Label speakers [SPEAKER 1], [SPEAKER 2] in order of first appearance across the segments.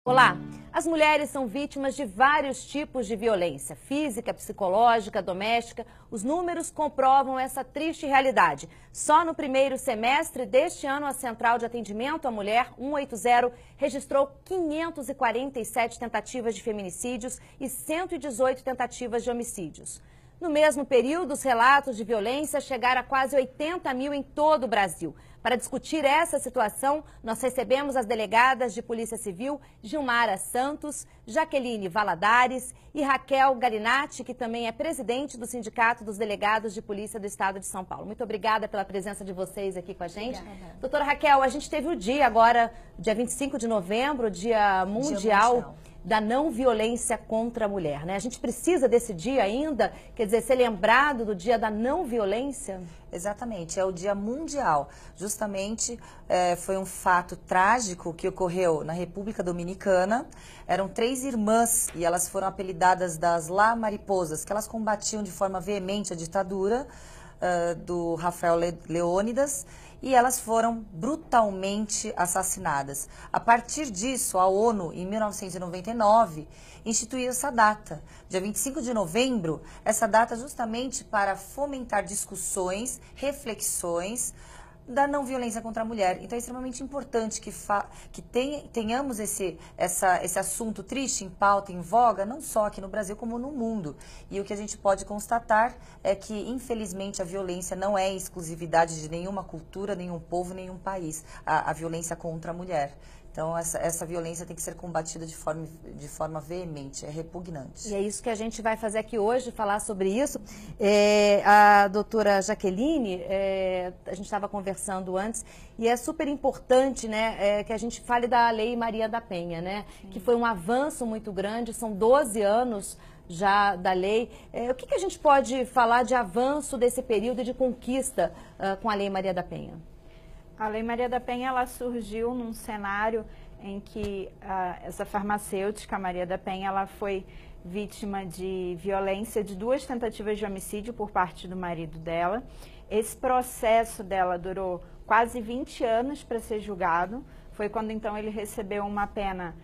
[SPEAKER 1] Olá! As mulheres são vítimas de vários tipos de violência, física, psicológica, doméstica. Os números comprovam essa triste realidade. Só no primeiro semestre deste ano, a Central de Atendimento à Mulher 180 registrou 547 tentativas de feminicídios e 118 tentativas de homicídios. No mesmo período, os relatos de violência chegaram a quase 80 mil em todo o Brasil. Para discutir essa situação, nós recebemos as delegadas de Polícia Civil Gilmara Santos, Jaqueline Valadares e Raquel Galinatti, que também é presidente do Sindicato dos Delegados de Polícia do Estado de São Paulo. Muito obrigada pela presença de vocês aqui com a gente.
[SPEAKER 2] Obrigada.
[SPEAKER 1] Doutora Raquel, a gente teve o dia agora, dia 25 de novembro, Dia Mundial da não violência contra a mulher, né? A gente precisa desse dia ainda, quer dizer, ser lembrado do dia da não violência?
[SPEAKER 2] Exatamente, é o Dia Mundial. Justamente foi um fato trágico que ocorreu na República Dominicana. Eram 3 irmãs e elas foram apelidadas das La Mariposas, que elas combatiam de forma veemente a ditadura do Rafael Leônidas, e elas foram brutalmente assassinadas. A partir disso, a ONU, em 1999, instituiu essa data, dia 25 de novembro, essa data justamente para fomentar discussões, reflexões da não violência contra a mulher. Então é extremamente importante que tenhamos esse assunto triste em pauta, em voga, não só aqui no Brasil como no mundo. E o que a gente pode constatar é que, infelizmente, a violência não é exclusividade de nenhuma cultura, nenhum povo, nenhum país, a violência contra a mulher. Então, essa violência tem que ser combatida de forma veemente, é repugnante.
[SPEAKER 1] E é isso que a gente vai fazer aqui hoje, falar sobre isso. A doutora Jaqueline, a gente estava conversando antes, e é super importante, né, que a gente fale da Lei Maria da Penha, né? Sim. Que foi um avanço muito grande, são 12 anos já da lei. O que a gente pode falar de avanço desse período e de conquista com a Lei Maria da Penha?
[SPEAKER 3] A Lei Maria da Penha, ela surgiu num cenário em que essa farmacêutica, Maria da Penha, ela foi vítima de violência, de 2 tentativas de homicídio por parte do marido dela. Esse processo dela durou quase 20 anos para ser julgado. Foi quando, então, ele recebeu uma pena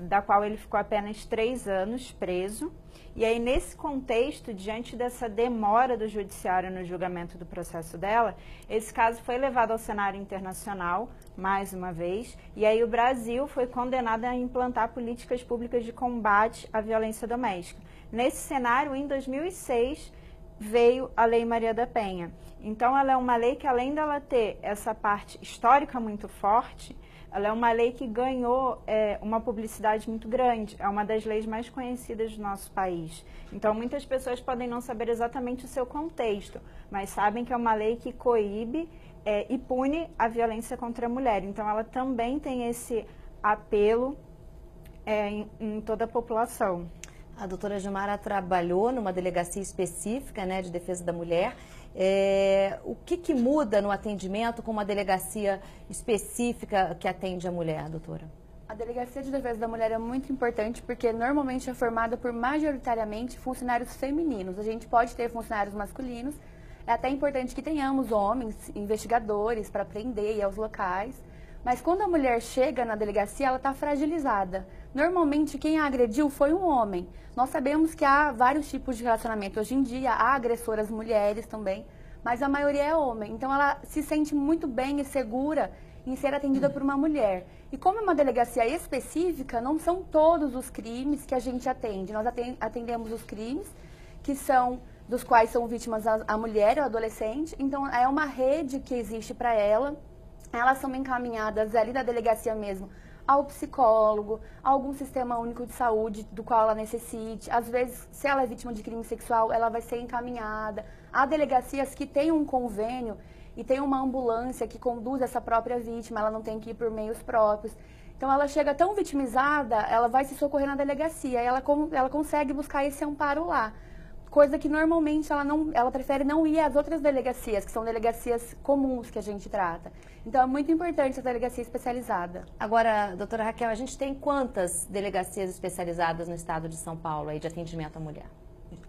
[SPEAKER 3] da qual ele ficou apenas 3 anos preso. E aí, nesse contexto, diante dessa demora do judiciário no julgamento do processo dela, esse caso foi levado ao cenário internacional, mais uma vez, e aí o Brasil foi condenado a implantar políticas públicas de combate à violência doméstica. Nesse cenário, em 2006, veio a Lei Maria da Penha. Então, ela é uma lei que, além dela ter essa parte histórica muito forte, ela é uma lei que ganhou uma publicidade muito grande, é uma das leis mais conhecidas do nosso país. Então, muitas pessoas podem não saber exatamente o seu contexto, mas sabem que é uma lei que coíbe e pune a violência contra a mulher. Então, ela também tem esse apelo em toda a população.
[SPEAKER 1] A doutora Gilmara trabalhou numa delegacia específica, né, de defesa da mulher. O que muda no atendimento com uma delegacia específica que atende a mulher, doutora?
[SPEAKER 4] A Delegacia de Defesa da Mulher é muito importante porque normalmente é formada por majoritariamente funcionários femininos. A gente pode ter funcionários masculinos. É até importante que tenhamos homens, investigadores, para prender e ir aos locais. Mas quando a mulher chega na delegacia, ela está fragilizada. Normalmente, quem a agrediu foi um homem. Nós sabemos que há vários tipos de relacionamento hoje em dia, há agressoras mulheres também, mas a maioria é homem. Então, ela se sente muito bem e segura em ser atendida por uma mulher. E como é uma delegacia específica, não são todos os crimes que a gente atende. Nós atendemos os crimes dos quais são vítimas a mulher ou adolescente. Então, é uma rede que existe para ela. Elas são encaminhadas ali da delegacia mesmo ao psicólogo, a algum sistema único de saúde do qual ela necessite. Às vezes, se ela é vítima de crime sexual, ela vai ser encaminhada. Há delegacias que têm um convênio e tem uma ambulância que conduz essa própria vítima, ela não tem que ir por meios próprios. Então, ela chega tão vitimizada, ela vai se socorrer na delegacia e ela consegue buscar esse amparo lá. Coisa que normalmente ela prefere não ir às outras delegacias, que são delegacias comuns que a gente trata. Então, é muito importante essa delegacia especializada.
[SPEAKER 1] Agora, doutora Raquel, a gente tem quantas delegacias especializadas no estado de São Paulo aí de atendimento à mulher?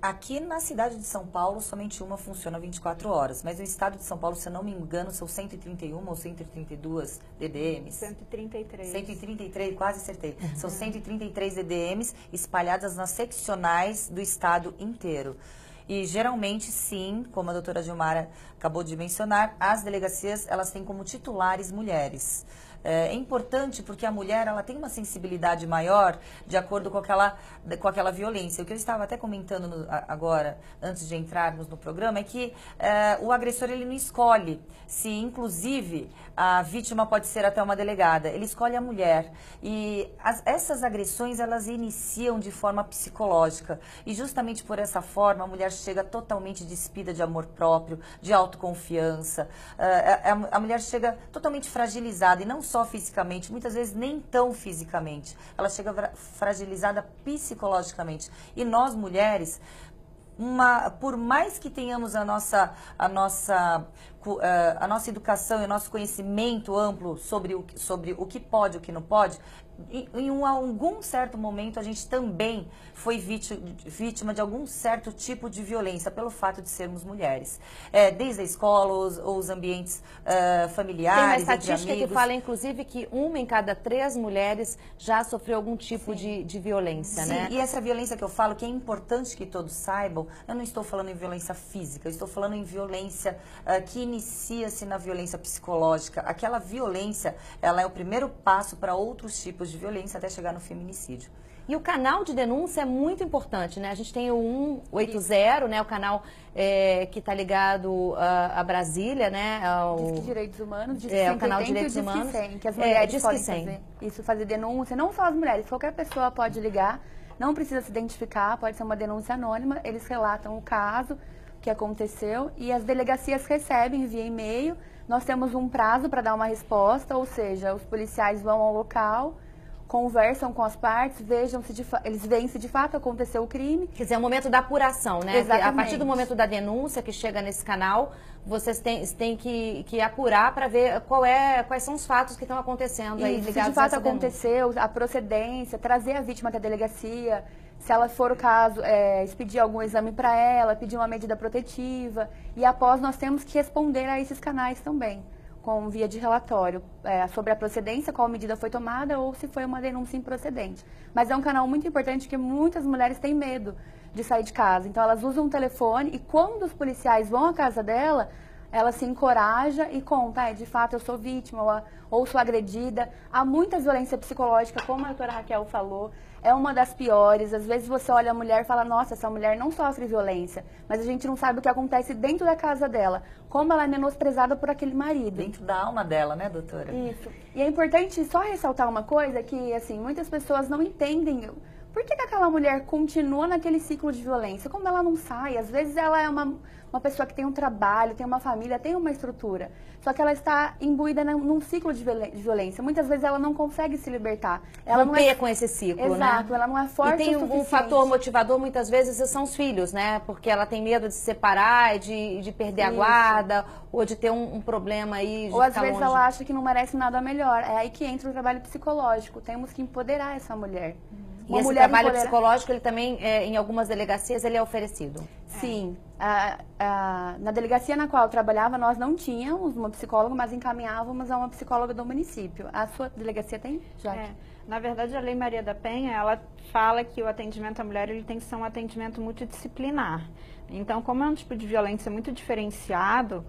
[SPEAKER 2] Aqui na cidade de São Paulo, somente uma funciona 24 horas. Mas no estado de São Paulo, se eu não me engano, são 131 ou 132 DDMs.
[SPEAKER 3] 133.
[SPEAKER 2] 133, quase acertei. São 133 DDMs espalhadas nas seccionais do estado inteiro. E geralmente, sim, como a doutora Gilmara acabou de mencionar, as delegacias, elas têm como titulares mulheres. É importante porque a mulher, ela tem uma sensibilidade maior de acordo com aquela violência. O que eu estava até comentando agora, antes de entrarmos no programa, é que o agressor, ele não escolhe se, inclusive, a vítima pode ser até uma delegada. Ele escolhe a mulher. E essas agressões, elas iniciam de forma psicológica. E justamente por essa forma, a mulher chega totalmente despida de amor próprio, de autoconfiança. A mulher chega totalmente fragilizada, e não só fisicamente, muitas vezes nem tão fisicamente. Ela chega fragilizada psicologicamente. E nós, mulheres, por mais que tenhamos a nossa educação e o nosso conhecimento amplo sobre o que pode e o que não pode, em algum certo momento a gente também foi vítima de algum certo tipo de violência pelo fato de sermos mulheres. Desde a escola, os ambientes familiares,
[SPEAKER 1] tem uma
[SPEAKER 2] entre
[SPEAKER 1] estatística
[SPEAKER 2] amigos.
[SPEAKER 1] que fala, inclusive, que 1 em cada 3 mulheres já sofreu algum tipo de violência,
[SPEAKER 2] Sim,
[SPEAKER 1] né?
[SPEAKER 2] e essa violência que eu falo, que é importante que todos saibam, eu não estou falando em violência física, eu estou falando em violência que inicia-se na violência psicológica. Aquela violência, ela é o primeiro passo para outros tipos de violência até chegar no feminicídio.
[SPEAKER 1] E o canal de denúncia é muito importante, né? A gente tem o 180, né? O canal que está ligado a Brasília, né?
[SPEAKER 4] Disque Direitos Humanos, Disque
[SPEAKER 1] o canal de Direitos Humanos,
[SPEAKER 4] 100, que as mulheres podem
[SPEAKER 1] 100.
[SPEAKER 4] fazer isso, fazer denúncia. Não só as mulheres, qualquer pessoa pode ligar, não precisa se identificar, pode ser uma denúncia anônima. Eles relatam o caso, o que aconteceu, e as delegacias recebem via e-mail. Nós temos um prazo para dar uma resposta, ou seja, os policiais vão ao local, conversam com as partes, eles veem se de fato aconteceu o crime.
[SPEAKER 1] Quer dizer, é o momento da apuração, né?
[SPEAKER 4] Exatamente.
[SPEAKER 1] A partir do momento da denúncia que chega nesse canal, vocês têm que apurar para ver quais são os fatos que estão acontecendo aí ligados a essa denúncia.
[SPEAKER 4] Se de fato aconteceu, a procedência, trazer a vítima até a delegacia, se ela for o caso, expedir algum exame para ela, pedir uma medida protetiva. E após nós temos que responder a esses canais também, com via de relatório, sobre a procedência, qual medida foi tomada ou se foi uma denúncia improcedente. Mas é um canal muito importante que muitas mulheres têm medo de sair de casa. Então elas usam o telefone e quando os policiais vão à casa dela, ela se encoraja e conta, de fato eu sou vítima ou sou agredida. Há muita violência psicológica, como a doutora Raquel falou, é uma das piores. Às vezes você olha a mulher e fala, nossa, essa mulher não sofre violência, mas a gente não sabe o que acontece dentro da casa dela, como ela é menosprezada por aquele marido.
[SPEAKER 2] Dentro da alma dela, né, doutora?
[SPEAKER 4] Isso. E é importante só ressaltar uma coisa que, assim, muitas pessoas não entendem. Por que aquela mulher continua naquele ciclo de violência? Como ela não sai? Às vezes ela é uma pessoa que tem um trabalho, tem uma família, tem uma estrutura. Só que ela está imbuída num ciclo de violência. Muitas vezes ela não consegue se libertar. Ela
[SPEAKER 1] romper não é com esse ciclo,
[SPEAKER 4] exato,
[SPEAKER 1] né?
[SPEAKER 4] Exato, ela não é forte o suficiente.
[SPEAKER 1] E tem um fator motivador, muitas vezes, são os filhos, né? Porque ela tem medo de se separar, de perder a guarda, ou de ter um problema aí, de
[SPEAKER 4] ou às vezes
[SPEAKER 1] longe.
[SPEAKER 4] Ela acha que não merece nada melhor. É aí que entra o trabalho psicológico. Temos que empoderar essa mulher.
[SPEAKER 1] E esse trabalho psicológico, ele também, em algumas delegacias, ele é oferecido?
[SPEAKER 4] Sim. Na delegacia na qual eu trabalhava, nós não tínhamos uma psicóloga, mas encaminhávamos a uma psicóloga do município. A sua delegacia tem, Jaque?
[SPEAKER 3] Na verdade, a Lei Maria da Penha, ela fala que o atendimento à mulher ele tem que ser um atendimento multidisciplinar. Então, como é um tipo de violência muito diferenciado,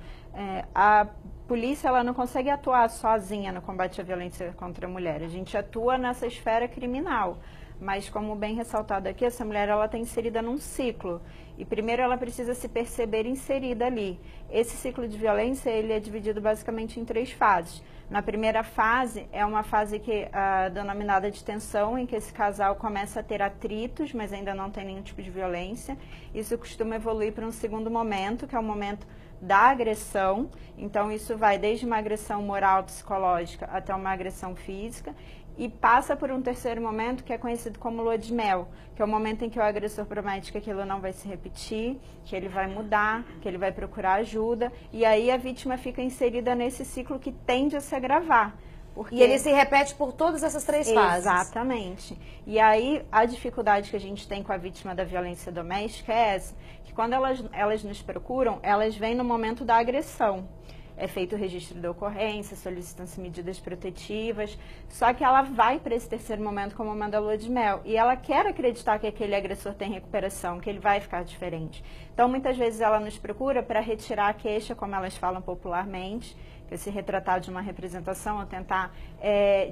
[SPEAKER 3] a polícia ela não consegue atuar sozinha no combate à violência contra a mulher. A gente atua nessa esfera criminal. Mas, como bem ressaltado aqui, essa mulher ela está inserida num ciclo. E primeiro ela precisa se perceber inserida ali. Esse ciclo de violência ele é dividido basicamente em 3 fases. Na primeira fase, é uma fase que denominada de tensão, em que esse casal começa a ter atritos, mas ainda não tem nenhum tipo de violência. Isso costuma evoluir para um segundo momento, que é o momento da agressão. Então, isso vai desde uma agressão moral, psicológica, até uma agressão física. E passa por um terceiro momento que é conhecido como lua de mel, que é o momento em que o agressor promete que aquilo não vai se repetir, que ele vai mudar, que ele vai procurar ajuda, e aí a vítima fica inserida nesse ciclo que tende a se agravar, Porque...
[SPEAKER 1] E ele se repete por todas essas 3 fases.
[SPEAKER 3] Exatamente. E aí, a dificuldade que a gente tem com a vítima da violência doméstica é essa, que quando elas nos procuram, elas vêm no momento da agressão. É feito o registro da ocorrência, solicitam-se medidas protetivas, só que ela vai para esse terceiro momento como o momento da lua de mel, e ela quer acreditar que aquele agressor tem recuperação, que ele vai ficar diferente. Então, muitas vezes ela nos procura para retirar a queixa, como elas falam popularmente, que é se retratar de uma representação, ou tentar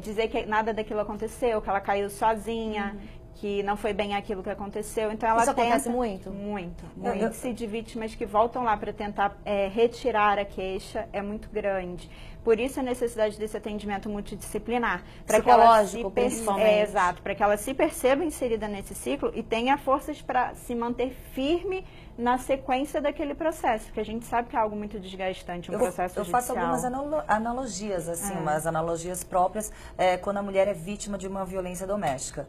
[SPEAKER 3] dizer que nada daquilo aconteceu, que ela caiu sozinha, que não foi bem aquilo que aconteceu. Então ela
[SPEAKER 1] Isso acontece muito?
[SPEAKER 3] Muito. O índice de vítimas que voltam lá para tentar retirar a queixa é muito grande. Por isso a necessidade desse atendimento multidisciplinar.
[SPEAKER 1] Psicológico, principalmente.
[SPEAKER 3] Exato, para que ela se perceba inserida nesse ciclo e tenha forças para se manter firme na sequência daquele processo, porque a gente sabe que é algo muito desgastante, processo judicial.
[SPEAKER 2] Eu faço algumas analogias, assim, umas analogias próprias, quando a mulher é vítima de uma violência doméstica.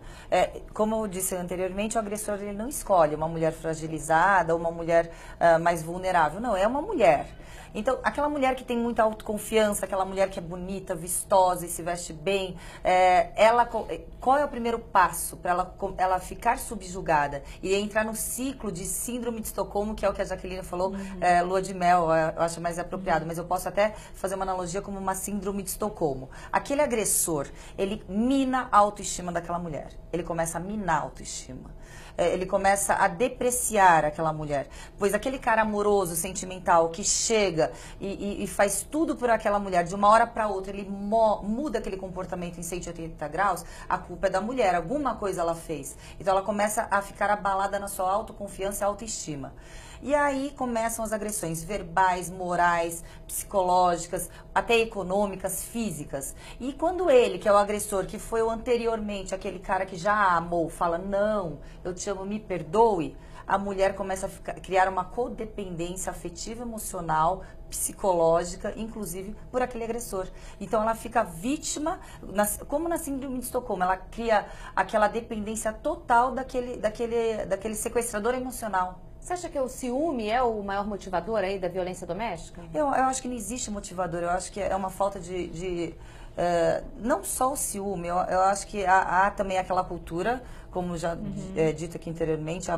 [SPEAKER 2] Como eu disse anteriormente, o agressor ele não escolhe uma mulher fragilizada ou uma mulher mais vulnerável. Não, é uma mulher. Então, aquela mulher que tem muita autoconfiança, aquela mulher que é bonita, vistosa e se veste bem, qual é o primeiro passo para ela ficar subjugada e entrar no ciclo de síndrome de Estocolmo, que é o que a Jaqueline falou, lua de mel, eu acho mais apropriado, mas eu posso até fazer uma analogia como uma síndrome de Estocolmo. Aquele agressor, ele mina a autoestima daquela mulher, ele começa a minar a autoestima. Ele começa a depreciar aquela mulher, pois aquele cara amoroso, sentimental, que chega e faz tudo por aquela mulher, de uma hora para outra, ele muda aquele comportamento em 180 graus, a culpa é da mulher, alguma coisa ela fez. Então ela começa a ficar abalada na sua autoconfiança e autoestima. E aí começam as agressões verbais, morais, psicológicas, até econômicas, físicas. E quando ele, que é o agressor, que foi anteriormente aquele cara que já a amou, fala, não, eu te amo, me perdoe, a mulher começa a criar uma codependência afetiva, emocional, psicológica, inclusive por aquele agressor. Então ela fica vítima, como na síndrome de Estocolmo, ela cria aquela dependência total daquele sequestrador emocional.
[SPEAKER 1] Você acha que o ciúme é o maior motivador aí da violência doméstica?
[SPEAKER 2] Eu acho que não existe motivador, eu acho que é uma falta não só o ciúme, eu acho que há também aquela cultura, como já dito aqui anteriormente,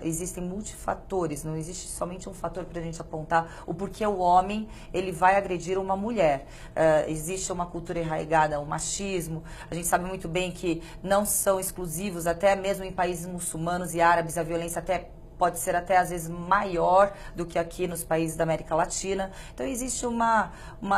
[SPEAKER 2] existem multifatores, não existe somente um fator para a gente apontar o porquê o homem ele vai agredir uma mulher. Existe uma cultura enraizada, um machismo, a gente sabe muito bem que não são exclusivos, até mesmo em países muçulmanos e árabes, a violência pode ser até às vezes maior do que aqui nos países da América Latina. Então existe uma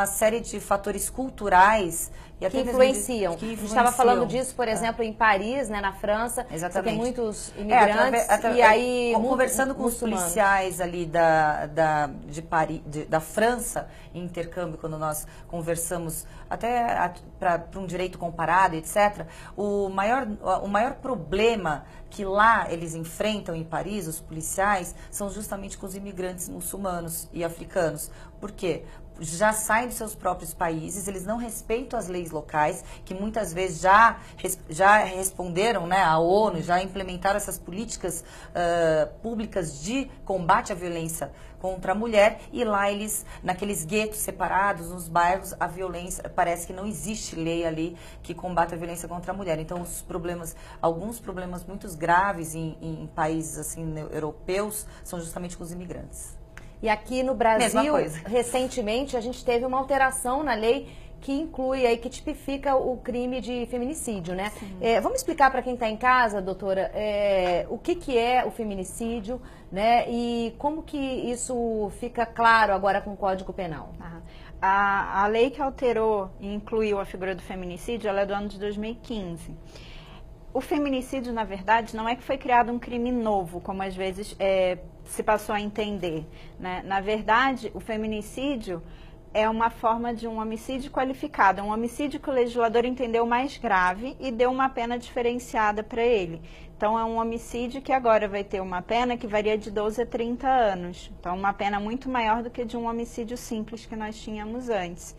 [SPEAKER 2] série de fatores culturais
[SPEAKER 1] que influenciam. A gente estava falando disso, por exemplo, em Paris, né, na França.
[SPEAKER 2] Exatamente.
[SPEAKER 1] Tem muitos imigrantes e aí
[SPEAKER 2] conversando com os policiais ali da França, em intercâmbio, quando nós conversamos até para um direito comparado, etc. O maior problema que lá eles enfrentam em Paris, os policiais, são justamente com os imigrantes muçulmanos e africanos. Por quê? Já saem dos seus próprios países, eles não respeitam as leis locais, que muitas vezes já responderam, né, à ONU, já implementaram essas políticas públicas de combate à violência contra a mulher, e lá eles, naqueles guetos separados, nos bairros, a violência, parece que não existe lei ali que combate a violência contra a mulher. Então, alguns problemas muito graves em países assim europeus são justamente com os imigrantes.
[SPEAKER 1] E aqui no Brasil, recentemente, a gente teve uma alteração na lei que inclui aí, que tipifica o crime de feminicídio, né? Vamos explicar para quem está em casa, doutora, o que é o feminicídio, né? E como que isso fica claro agora com o Código Penal?
[SPEAKER 3] A lei que alterou e incluiu a figura do feminicídio, ela é do ano de 2015. O feminicídio, na verdade, não é que foi criado um crime novo, como às vezes se passou a entender, né? Na verdade, o feminicídio é uma forma de um homicídio qualificado, um homicídio que o legislador entendeu mais grave e deu uma pena diferenciada para ele. Então, é um homicídio que agora vai ter uma pena que varia de 12 a 30 anos. Então, uma pena muito maior do que de um homicídio simples que nós tínhamos antes.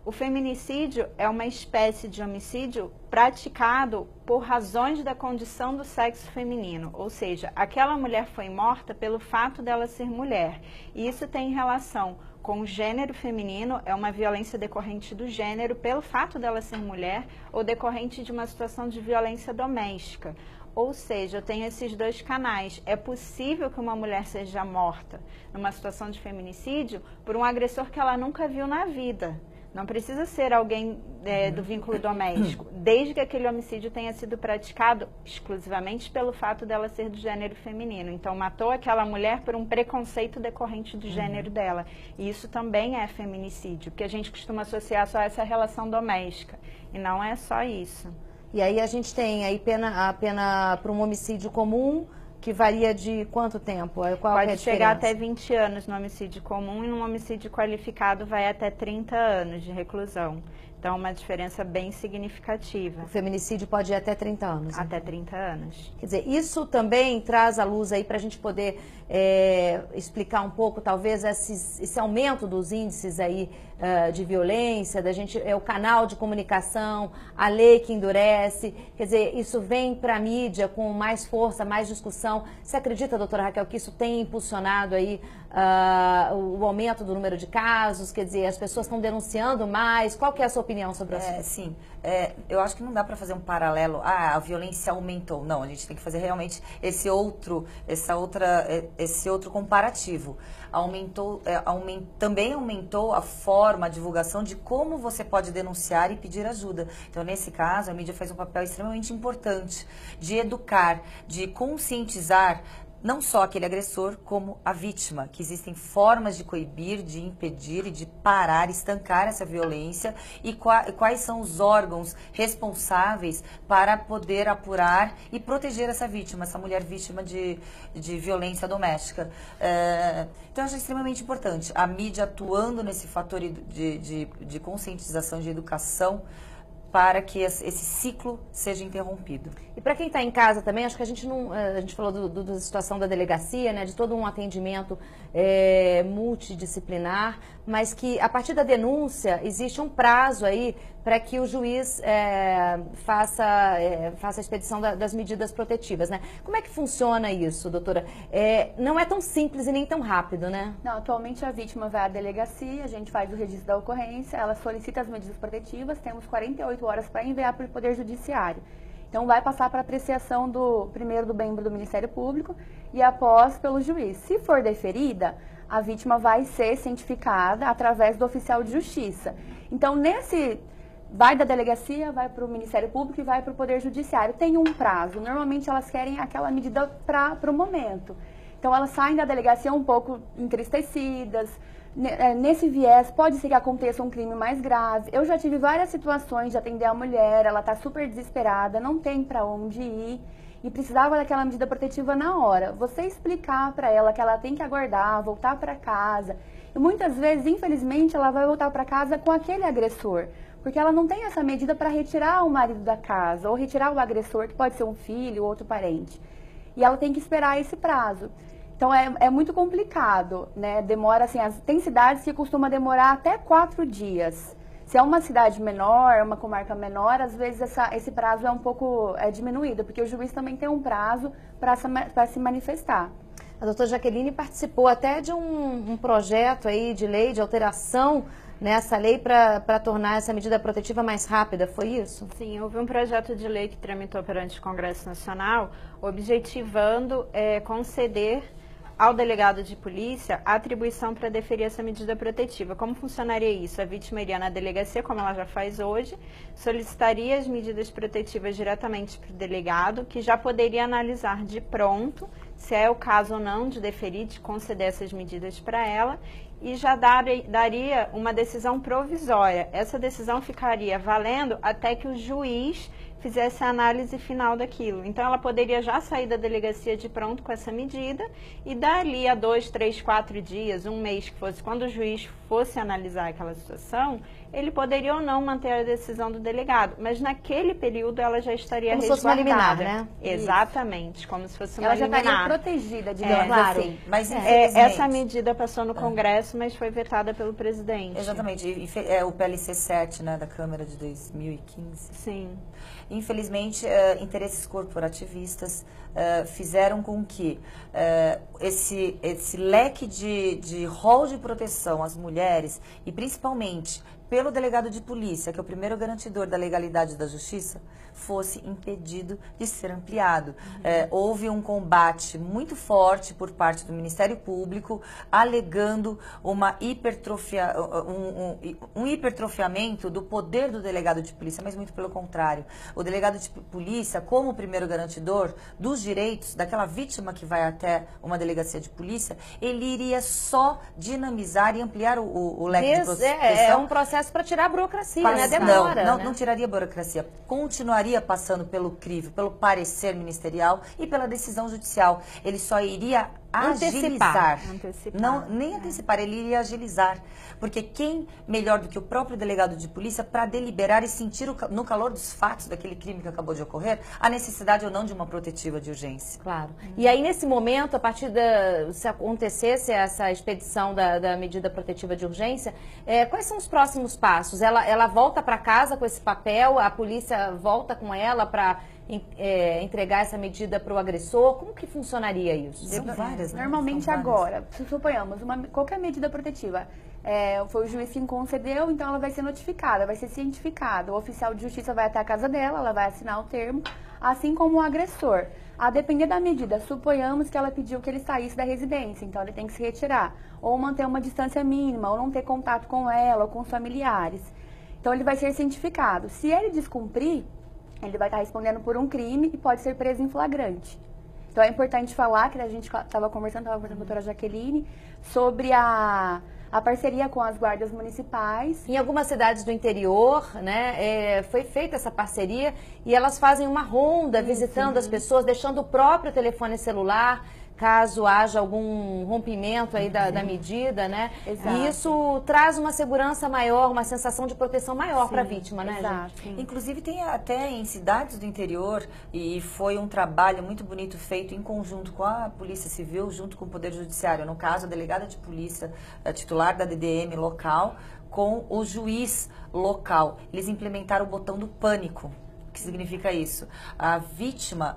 [SPEAKER 3] O feminicídio é uma espécie de homicídio praticado por razões da condição do sexo feminino, ou seja, aquela mulher foi morta pelo fato dela ser mulher. E isso tem relação com o gênero feminino é uma violência decorrente do gênero pelo fato dela ser mulher ou decorrente de uma situação de violência doméstica. Ou seja, eu tenho esses dois canais. É possível que uma mulher seja morta numa situação de feminicídio por um agressor que ela nunca viu na vida. Não precisa ser alguém do vínculo doméstico, desde que aquele homicídio tenha sido praticado exclusivamente pelo fato dela ser do gênero feminino. Então, matou aquela mulher por um preconceito decorrente do gênero dela. E isso também é feminicídio, porque a gente costuma associar só essa relação doméstica. E não é só isso.
[SPEAKER 1] E aí a gente tem aí a pena para um homicídio comum, que varia de quanto tempo? Qual
[SPEAKER 3] Pode
[SPEAKER 1] é a
[SPEAKER 3] chegar
[SPEAKER 1] diferença?
[SPEAKER 3] até 20 anos no homicídio comum e no homicídio qualificado vai até 30 anos de reclusão. Então, uma diferença bem significativa.
[SPEAKER 1] O feminicídio pode ir até 30 anos.
[SPEAKER 3] Até 30 anos.
[SPEAKER 1] Quer dizer, isso também traz à luz aí para a gente poder explicar um pouco, talvez, esse aumento dos índices aí de violência, o canal de comunicação, a lei que endurece. Quer dizer, isso vem para a mídia com mais força, mais discussão. Você acredita, doutora Raquel, que isso tem impulsionado aí o aumento do número de casos? Quer dizer, as pessoas estão denunciando mais? Qual que é a sua opinião sobre isso?
[SPEAKER 2] Sim, eu acho que não dá para fazer um paralelo, a violência aumentou. Não, a gente tem que fazer realmente esse outro comparativo. Também aumentou a forma, a divulgação de como você pode denunciar e pedir ajuda. Então, nesse caso, a mídia faz um papel extremamente importante de educar, de conscientizar não só aquele agressor, como a vítima, que existem formas de coibir, de impedir e de parar, estancar essa violência e quais são os órgãos responsáveis para poder apurar e proteger essa vítima, essa mulher vítima de violência doméstica. Então, eu acho extremamente importante a mídia atuando nesse fator de conscientização, de educação, para que esse ciclo seja interrompido.
[SPEAKER 1] E para quem está em casa também, acho que a gente falou da situação da delegacia, né, de todo um atendimento multidisciplinar, mas que a partir da denúncia existe um prazo aí para que o juiz faça a expedição das medidas protetivas, né? Como é que funciona isso, doutora? Não é tão simples e nem tão rápido, né?
[SPEAKER 4] Não, atualmente a vítima vai à delegacia, a gente faz o registro da ocorrência, ela solicita as medidas protetivas, temos 48 horas para enviar para o Poder Judiciário. Então, vai passar para apreciação primeiro do membro do Ministério Público e após pelo juiz. Se for deferida, a vítima vai ser cientificada através do oficial de justiça. Então, vai da delegacia, vai para o Ministério Público e vai para o Poder Judiciário. Tem um prazo. Normalmente, elas querem aquela medida para o momento. Então, elas saem da delegacia um pouco entristecidas. Nesse viés, pode ser que aconteça um crime mais grave. Eu já tive várias situações de atender a mulher, ela está super desesperada, não tem para onde ir e precisava daquela medida protetiva na hora. Você explicar para ela que ela tem que aguardar, voltar para casa. E muitas vezes, infelizmente, ela vai voltar para casa com aquele agressor, porque ela não tem essa medida para retirar o marido da casa ou retirar o agressor, que pode ser um filho ou outro parente. E ela tem que esperar esse prazo. Então, é muito complicado, né? Demora, assim, tem cidades que costuma demorar até 4 dias. Se é uma cidade menor, uma comarca menor, às vezes esse prazo é um pouco diminuído, porque o juiz também tem um prazo para se manifestar.
[SPEAKER 1] A doutora Jaqueline participou até de um projeto aí de lei, de alteração nessa lei para tornar essa medida protetiva mais rápida, foi isso?
[SPEAKER 3] Sim, houve um projeto de lei que tramitou perante o Congresso Nacional, objetivando conceder ao delegado de polícia a atribuição para deferir essa medida protetiva. Como funcionaria isso? A vítima iria na delegacia, como ela já faz hoje, solicitaria as medidas protetivas diretamente para o delegado, que já poderia analisar de pronto se é o caso ou não de deferir, de conceder essas medidas para ela, e já daria uma decisão provisória. Essa decisão ficaria valendo até que o juiz fizesse a análise final daquilo. Então, ela poderia já sair da delegacia de pronto com essa medida e dali a 2, 3, 4 dias, um mês que fosse, quando o juiz fosse analisar aquela situação, ele poderia ou não manter a decisão do delegado, mas naquele período ela já estaria resguardada.
[SPEAKER 1] Como se fosse uma liminar, né?
[SPEAKER 3] Exatamente, como se fosse uma
[SPEAKER 4] liminar. Ela já
[SPEAKER 3] liminar.
[SPEAKER 4] estaria protegida, digamos
[SPEAKER 1] claro.
[SPEAKER 4] assim.
[SPEAKER 2] Mas,
[SPEAKER 3] essa medida passou no Congresso Congresso, mas foi vetada pelo presidente.
[SPEAKER 2] Exatamente. É o PLC 7, né, da Câmara de 2015.
[SPEAKER 3] Sim.
[SPEAKER 2] Infelizmente, interesses corporativistas fizeram com que esse leque de rol de proteção às mulheres, e principalmente pelo delegado de polícia, que é o primeiro garantidor da legalidade e da justiça, fosse impedido de ser ampliado. Houve um combate muito forte por parte do Ministério Público, alegando uma um hipertrofiamento do poder do delegado de polícia, mas muito pelo contrário. O delegado de polícia, como primeiro garantidor dos direitos daquela vítima que vai até uma delegacia de polícia, ele iria só dinamizar e ampliar o leque de proteção.
[SPEAKER 1] É um processo para tirar a burocracia, né? Demora,
[SPEAKER 2] não tiraria a burocracia. Continuaria passando pelo crivo, pelo parecer ministerial e pela decisão judicial. Ele só iria agilizar. Não, nem antecipar, ele iria agilizar. Porque quem melhor do que o próprio delegado de polícia para deliberar e sentir no calor dos fatos daquele crime que acabou de ocorrer, a necessidade ou não de uma protetiva de urgência.
[SPEAKER 1] Claro. E aí, nesse momento, a partir se acontecesse essa expedição da medida protetiva de urgência, quais são os próximos passos? Ela volta para casa com esse papel, a polícia volta com ela para entregar essa medida para o agressor? Como que funcionaria isso?
[SPEAKER 2] São várias, né?
[SPEAKER 4] Normalmente
[SPEAKER 2] São várias.
[SPEAKER 4] agora, suponhamos, qualquer medida protetiva, foi o juiz que concedeu, então ela vai ser notificada, vai ser cientificada. O oficial de justiça vai até a casa dela, ela vai assinar o termo, assim como o agressor. A depender da medida, suponhamos que ela pediu que ele saísse da residência, então ele tem que se retirar, ou manter uma distância mínima, ou não ter contato com ela, ou com os familiares. Então ele vai ser cientificado. Se ele descumprir, ele vai estar respondendo por um crime e pode ser preso em flagrante. Então é importante falar, que a gente estava conversando com a doutora Jaqueline, sobre a parceria com as guardas municipais.
[SPEAKER 1] Em algumas cidades do interior, né, foi feita essa parceria e elas fazem uma ronda visitando as pessoas, deixando o próprio telefone celular, caso haja algum rompimento aí da medida, né?
[SPEAKER 4] Exato.
[SPEAKER 1] E isso traz uma segurança maior, uma sensação de proteção maior para a vítima, né,
[SPEAKER 4] exato.
[SPEAKER 1] gente?
[SPEAKER 2] Inclusive tem até em cidades do interior, e foi um trabalho muito bonito feito em conjunto com a Polícia Civil, junto com o Poder Judiciário. No caso, a delegada de polícia, titular da DDM local, com o juiz local. Eles implementaram o botão do pânico. O que significa isso? A vítima,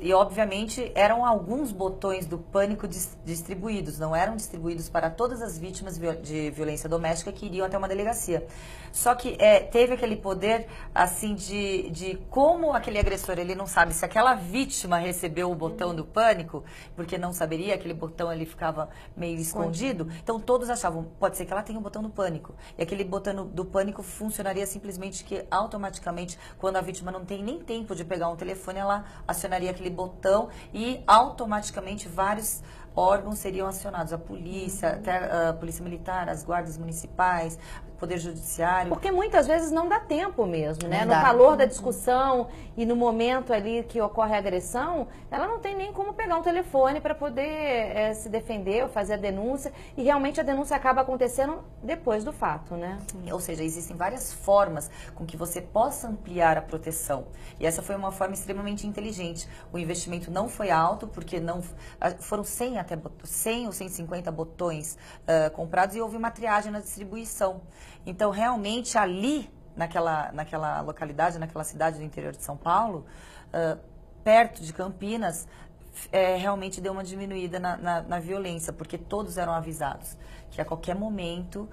[SPEAKER 2] e obviamente eram alguns botões do pânico distribuídos, não eram distribuídos para todas as vítimas de violência doméstica que iriam até uma delegacia. Só que teve aquele poder, assim, de como aquele agressor, ele não sabe se aquela vítima recebeu o botão do pânico, porque não saberia, aquele botão ele ficava meio escondido. Então todos achavam, pode ser que ela tenha o botão do pânico. E aquele botão do pânico funcionaria simplesmente que automaticamente, quando a vítima não tem nem tempo de pegar um telefone, ela acionaria aquele botão e automaticamente vários órgãos seriam acionados. A polícia, até a polícia militar, as guardas municipais, o Poder Judiciário.
[SPEAKER 1] Porque muitas vezes não dá tempo mesmo, né?
[SPEAKER 2] Não
[SPEAKER 1] No
[SPEAKER 2] dá.
[SPEAKER 1] calor da discussão e no momento ali que ocorre a agressão, ela não tem nem como pegar um telefone para poder se defender ou fazer a denúncia. E realmente a denúncia acaba acontecendo depois do fato, né?
[SPEAKER 2] Ou seja, existem várias formas com que você possa ampliar a proteção. E essa foi uma forma extremamente inteligente. O investimento não foi alto, porque foram 100 ou 150 botões comprados e houve uma triagem na distribuição. Então, realmente, ali, naquela localidade, naquela cidade do interior de São Paulo, perto de Campinas, realmente deu uma diminuída na violência, porque todos eram avisados que a qualquer momento,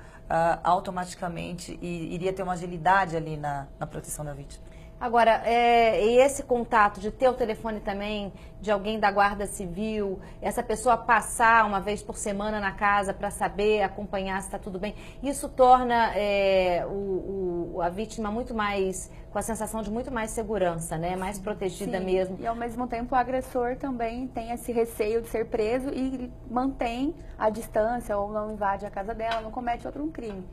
[SPEAKER 2] automaticamente, iria ter uma agilidade ali na proteção da vítima.
[SPEAKER 1] Agora, e esse contato de ter o telefone também de alguém da Guarda Civil, essa pessoa passar uma vez por semana na casa para saber, acompanhar se está tudo bem, isso torna a vítima muito mais, com a sensação de muito mais segurança, né? Mais protegida mesmo.
[SPEAKER 4] E ao mesmo tempo o agressor também tem esse receio de ser preso e mantém a distância ou não invade a casa dela, não comete outro crime.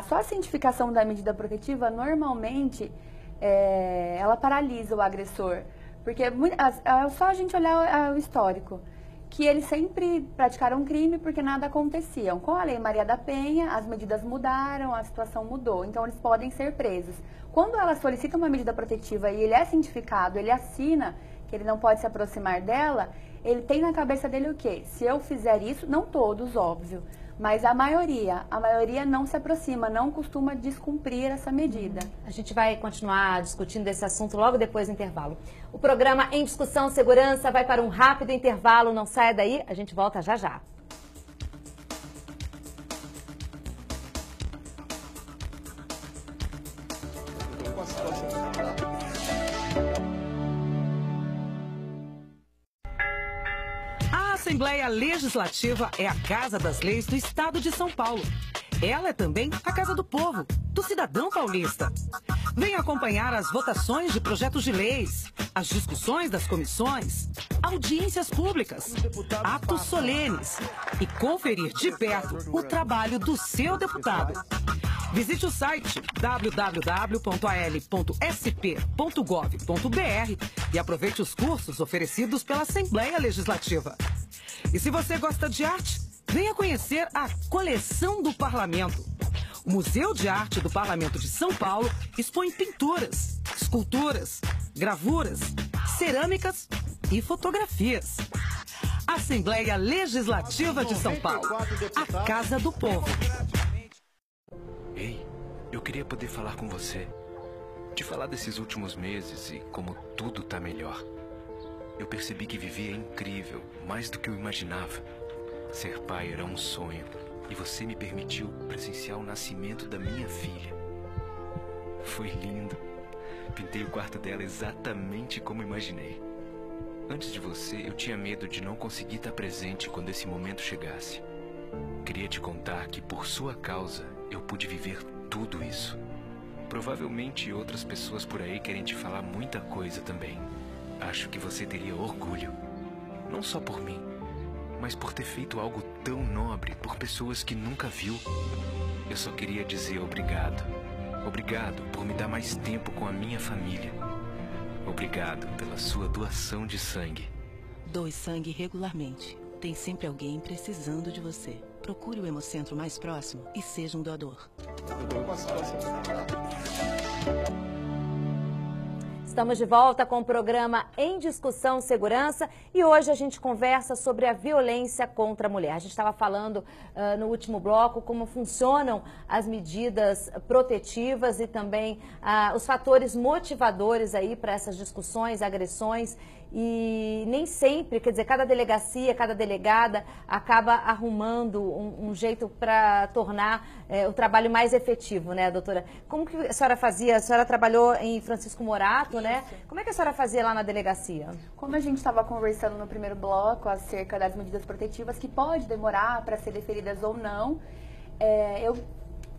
[SPEAKER 4] Só a cientificação da medida protetiva, normalmente, ela paralisa o agressor, porque é só a gente olhar o histórico, que eles sempre praticaram um crime porque nada acontecia. Com a Lei Maria da Penha, as medidas mudaram, a situação mudou, então eles podem ser presos. Quando ela solicita uma medida protetiva e ele é cientificado, ele assina que que ele não pode se aproximar dela, ele tem na cabeça dele o quê? Se eu fizer isso, não todos, óbvio, mas a maioria não se aproxima, não costuma descumprir essa medida.
[SPEAKER 1] A gente vai continuar discutindo esse assunto logo depois do intervalo. O programa Em Discussão Segurança vai para um rápido intervalo, não saia daí, a gente volta já já.
[SPEAKER 5] A Assembleia Legislativa é a Casa das Leis do Estado de São Paulo. Ela é também a Casa do Povo, do cidadão paulista. Venha acompanhar as votações de projetos de leis, as discussões das comissões, audiências públicas, atos solenes e conferir de perto o trabalho do seu deputado. Visite o site www.al.sp.gov.br e aproveite os cursos oferecidos pela Assembleia Legislativa. E se você gosta de arte, venha conhecer a Coleção do Parlamento. O Museu de Arte do Parlamento de São Paulo expõe pinturas, esculturas, gravuras, cerâmicas e fotografias. Assembleia Legislativa de São Paulo, a Casa do Povo.
[SPEAKER 6] Ei, eu queria poder falar com você. Te falar desses últimos meses e como tudo tá melhor. Eu percebi que viver é incrível, mais do que eu imaginava. Ser pai era um sonho e você me permitiu presenciar o nascimento da minha filha. Foi lindo. Pintei o quarto dela exatamente como imaginei. Antes de você, eu tinha medo de não conseguir estar presente quando esse momento chegasse. Queria te contar que, por sua causa, eu pude viver tudo isso. Provavelmente outras pessoas por aí querem te falar muita coisa também. Acho que você teria orgulho. Não só por mim, mas por ter feito algo tão nobre por pessoas que nunca viu. Eu só queria dizer obrigado. Obrigado por me dar mais tempo com a minha família. Obrigado pela sua doação de sangue.
[SPEAKER 7] Doe sangue regularmente. Tem sempre alguém precisando de você. Procure o Hemocentro mais próximo e seja um doador.
[SPEAKER 1] Estamos de volta com o programa Em Discussão Segurança e hoje a gente conversa sobre a violência contra a mulher. A gente estava falando no último bloco como funcionam as medidas protetivas e também os fatores motivadores aí para essas discussões, agressões. E nem sempre, quer dizer, cada delegacia, cada delegada acaba arrumando um jeito para tornar o trabalho mais efetivo, né, doutora? Como que a senhora fazia? A senhora trabalhou em Francisco Morato, né? Como é que a senhora fazia lá na delegacia?
[SPEAKER 4] Como a gente estava conversando no primeiro bloco acerca das medidas protetivas, que pode demorar para ser deferidas ou não, eu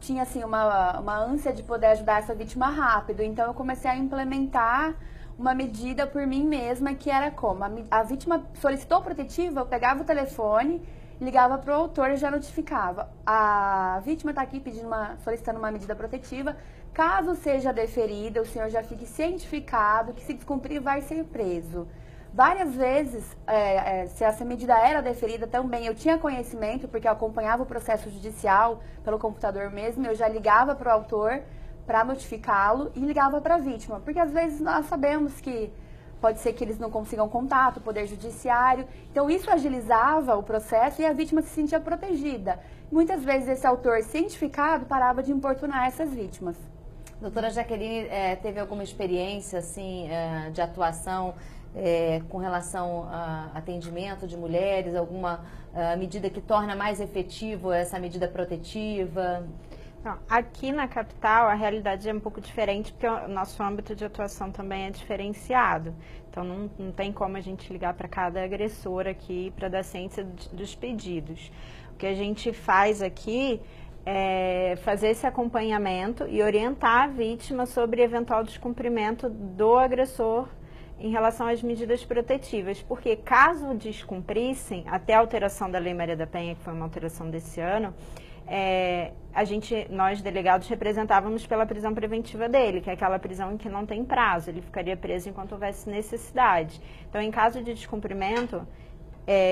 [SPEAKER 4] tinha assim uma ânsia de poder ajudar essa vítima rápido, então eu comecei a implementar uma medida por mim mesma, que era como a vítima solicitou protetiva, eu pegava o telefone, ligava para o autor e já notificava. A vítima está aqui solicitando uma medida protetiva, caso seja deferida, o senhor já fique cientificado que se descumprir vai ser preso. Várias vezes, se essa medida era deferida também, eu tinha conhecimento, porque eu acompanhava o processo judicial pelo computador mesmo, eu já ligava para o autor para notificá-lo e ligava para a vítima, porque às vezes nós sabemos que pode ser que eles não consigam contato, o Poder Judiciário, então isso agilizava o processo e a vítima se sentia protegida. Muitas vezes esse autor cientificado parava de importunar essas vítimas.
[SPEAKER 1] Doutora Jaqueline, teve alguma experiência assim, de atuação com relação a atendimento de mulheres, alguma medida que torna mais efetivo essa medida protetiva?
[SPEAKER 3] Não, aqui na capital a realidade é um pouco diferente, porque o nosso âmbito de atuação também é diferenciado. Então não tem como a gente ligar para cada agressor aqui para dar ciência dos pedidos. O que a gente faz aqui é fazer esse acompanhamento e orientar a vítima sobre eventual descumprimento do agressor em relação às medidas protetivas, porque caso descumprissem, até a alteração da Lei Maria da Penha, que foi uma alteração desse ano, nós delegados representávamos pela prisão preventiva dele, que é aquela prisão em que não tem prazo, ele ficaria preso enquanto houvesse necessidade. Então, em caso de descumprimento,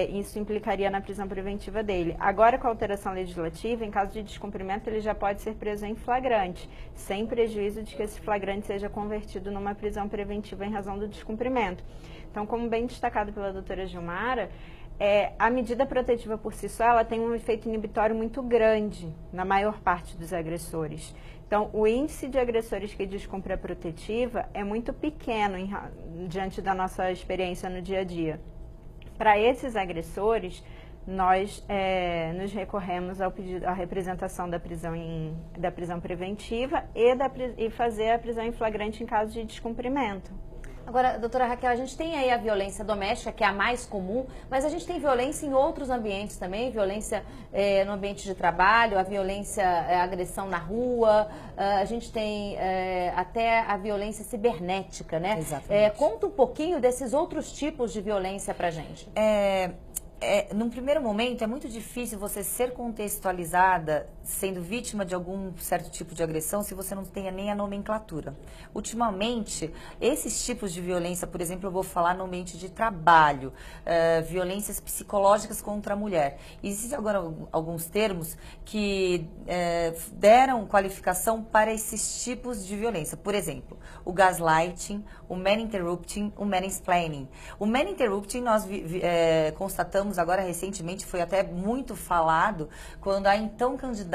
[SPEAKER 3] isso implicaria na prisão preventiva dele. Agora, com a alteração legislativa, em caso de descumprimento, ele já pode ser preso em flagrante, sem prejuízo de que esse flagrante seja convertido numa prisão preventiva em razão do descumprimento. Então, como bem destacado pela doutora Gilmara, a medida protetiva por si só, ela tem um efeito inibitório muito grande na maior parte dos agressores. Então, o índice de agressores que descumpre a protetiva é muito pequeno diante da nossa experiência no dia a dia. Para esses agressores, nós nos recorremos ao pedido, à representação da prisão preventiva e fazer a prisão em flagrante em caso de descumprimento.
[SPEAKER 1] Agora, doutora Raquel, a gente tem aí a violência doméstica, que é a mais comum, mas a gente tem violência em outros ambientes também, violência no ambiente de trabalho, a violência, a agressão na rua, a gente tem até a violência cibernética, né?
[SPEAKER 2] Exatamente.
[SPEAKER 1] Conta um pouquinho desses outros tipos de violência pra gente.
[SPEAKER 2] Num primeiro momento, é muito difícil você ser contextualizada sendo vítima de algum certo tipo de agressão se você não tenha nem a nomenclatura. Ultimamente, esses tipos de violência, por exemplo, eu vou falar no ambiente de trabalho, violências psicológicas contra a mulher. Existem agora alguns termos que deram qualificação para esses tipos de violência. Por exemplo, o gaslighting, o man-interrupting, o mansplaining. O man-interrupting nós constatamos agora recentemente, foi até muito falado, quando a então candidata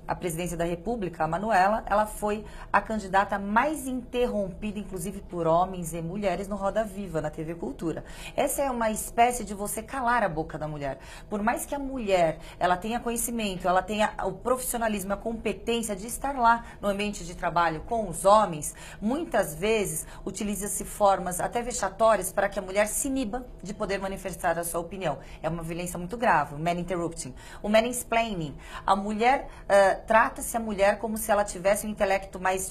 [SPEAKER 2] à presidência da República, a Manuela, ela foi a candidata mais interrompida, inclusive por homens e mulheres, no Roda Viva, na TV Cultura. Essa é uma espécie de você calar a boca da mulher. Por mais que a mulher, ela tenha conhecimento, ela tenha o profissionalismo, a competência de estar lá no ambiente de trabalho com os homens, muitas vezes utiliza-se formas até vexatórias para que a mulher se iniba de poder manifestar a sua opinião. É uma violência muito grave, o man-interrupting. O mansplaining, a mulher, trata-se a mulher como se ela tivesse um intelecto mais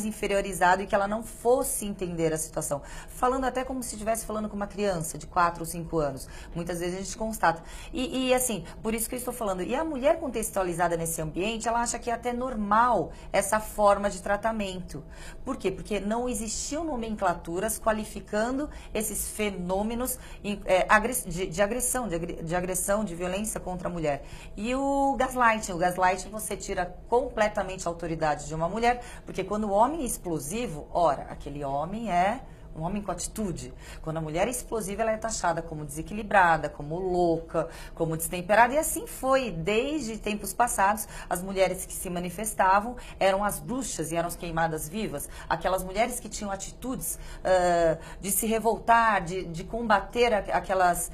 [SPEAKER 2] inferiorizado e que ela não fosse entender a situação. Falando até como se estivesse falando com uma criança de 4 ou 5 anos. Muitas vezes a gente constata. E assim, por isso que eu estou falando. E a mulher contextualizada nesse ambiente, ela acha que é até normal essa forma de tratamento. Por quê? Porque não existiam nomenclaturas qualificando esses fenômenos de agressão, de violência contra a mulher. E o gaslighting você tira completamente a autoridade de uma mulher, porque quando o homem é explosivo, ora, aquele homem é um homem com atitude. Quando a mulher é explosiva, ela é taxada como desequilibrada, como louca, como destemperada. E assim foi, desde tempos passados, as mulheres que se manifestavam eram as bruxas e eram as queimadas vivas. Aquelas mulheres que tinham atitudes de se revoltar, de combater aqueles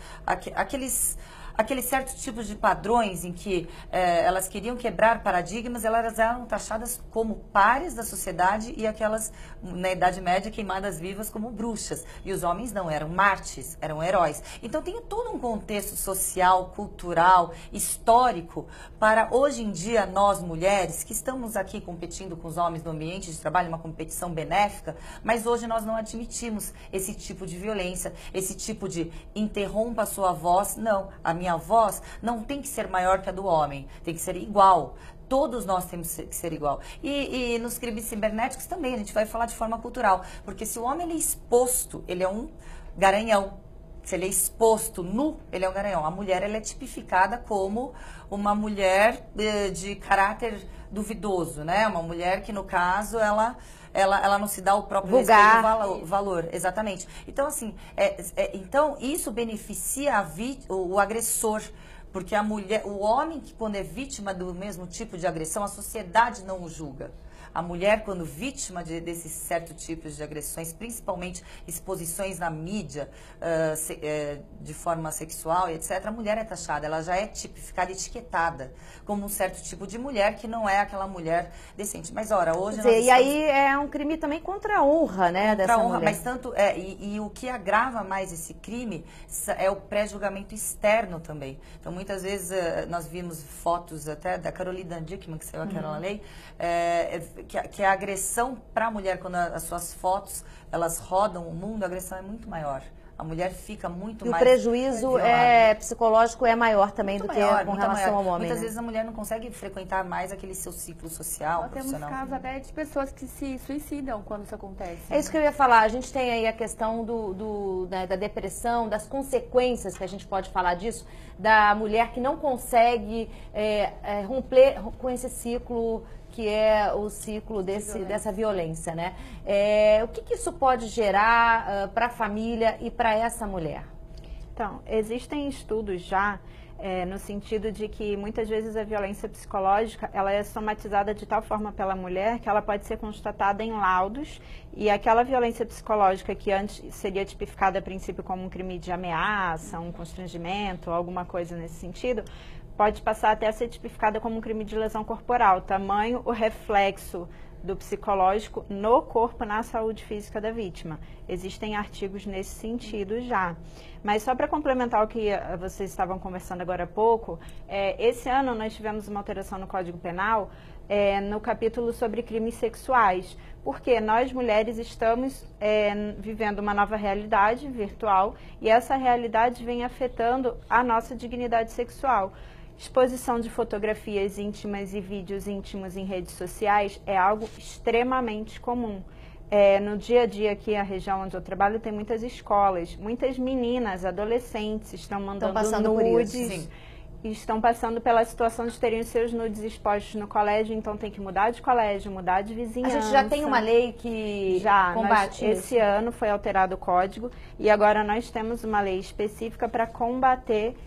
[SPEAKER 2] certos tipos de padrões em que elas queriam quebrar paradigmas, elas eram taxadas como pares da sociedade e aquelas, na Idade Média, queimadas vivas como bruxas. E os homens não, eram mártires, eram heróis. Então tem todo um contexto social, cultural, histórico, para hoje em dia nós mulheres, que estamos aqui competindo com os homens no ambiente de trabalho, uma competição benéfica, mas hoje nós não admitimos esse tipo de violência, esse tipo de interrompa a sua voz. Não, a minha voz não tem que ser maior que a do homem, tem que ser igual. Todos nós temos que ser igual. E nos crimes cibernéticos também, a gente vai falar de forma cultural. Porque se o homem ele é exposto, ele é um garanhão. Se ele é exposto nu, ele é um garanhão. A mulher ela é tipificada como uma mulher de caráter duvidoso, né? Uma mulher que, no caso, ela não se dá o próprio respeito, valor. Exatamente. Então, assim, então isso beneficia o agressor. Porque a mulher, o homem que quando é vítima do mesmo tipo de agressão, a sociedade não o julga. A mulher, quando vítima desses certos tipos de agressões, principalmente exposições na mídia, de forma sexual e etc., a mulher é taxada, ela já é tipificada, etiquetada como um certo tipo de mulher que não é aquela mulher decente. Mas, ora, hoje...
[SPEAKER 1] E aí é um crime também contra a honra, né, dessa mulher.
[SPEAKER 2] Mas tanto... E o que agrava mais esse crime é o pré-julgamento externo também. Então, muitas vezes, nós vimos fotos até da Carolina Dickmann, que saiu aquela lei, que a agressão para a mulher, quando as suas fotos elas rodam o mundo, a agressão é muito maior. a mulher fica muito
[SPEAKER 1] E
[SPEAKER 2] mais...
[SPEAKER 1] o prejuízo psicológico é maior também do que com relação ao homem.
[SPEAKER 2] Muitas
[SPEAKER 1] né?
[SPEAKER 2] vezes a mulher não consegue frequentar mais aquele seu ciclo social,
[SPEAKER 4] Nós temos
[SPEAKER 2] profissional.
[SPEAKER 4] casos até de pessoas que se suicidam quando isso acontece.
[SPEAKER 1] É isso que eu ia falar. A gente tem aí a questão da depressão, das consequências, que a gente pode falar disso, da mulher que não consegue romper com esse ciclo que é o ciclo dessa violência, né? O que isso pode gerar para a família e para essa mulher?
[SPEAKER 3] Então, existem estudos já no sentido de que muitas vezes a violência psicológica ela é somatizada de tal forma pela mulher que ela pode ser constatada em laudos e aquela violência psicológica que antes seria tipificada a princípio como um crime de ameaça, um constrangimento, alguma coisa nesse sentido, pode passar até a ser tipificada como um crime de lesão corporal, tamanho o reflexo do psicológico no corpo, na saúde física da vítima. Existem artigos nesse sentido já. Mas só para complementar o que vocês estavam conversando agora há pouco, esse ano nós tivemos uma alteração no Código Penal no capítulo sobre crimes sexuais, porque nós mulheres estamos vivendo uma nova realidade virtual e essa realidade vem afetando a nossa dignidade sexual. Exposição de fotografias íntimas e vídeos íntimos em redes sociais é algo extremamente comum. No dia a dia aqui, a região onde eu trabalho, tem muitas escolas. Muitas meninas, adolescentes estão mandando nudes. Estão passando pela situação de terem os seus nudes expostos no colégio, então tem que mudar de colégio, mudar de vizinhança.
[SPEAKER 1] A gente já tem uma lei que combate isso.
[SPEAKER 3] Esse ano foi alterado o código e agora nós temos uma lei específica para combater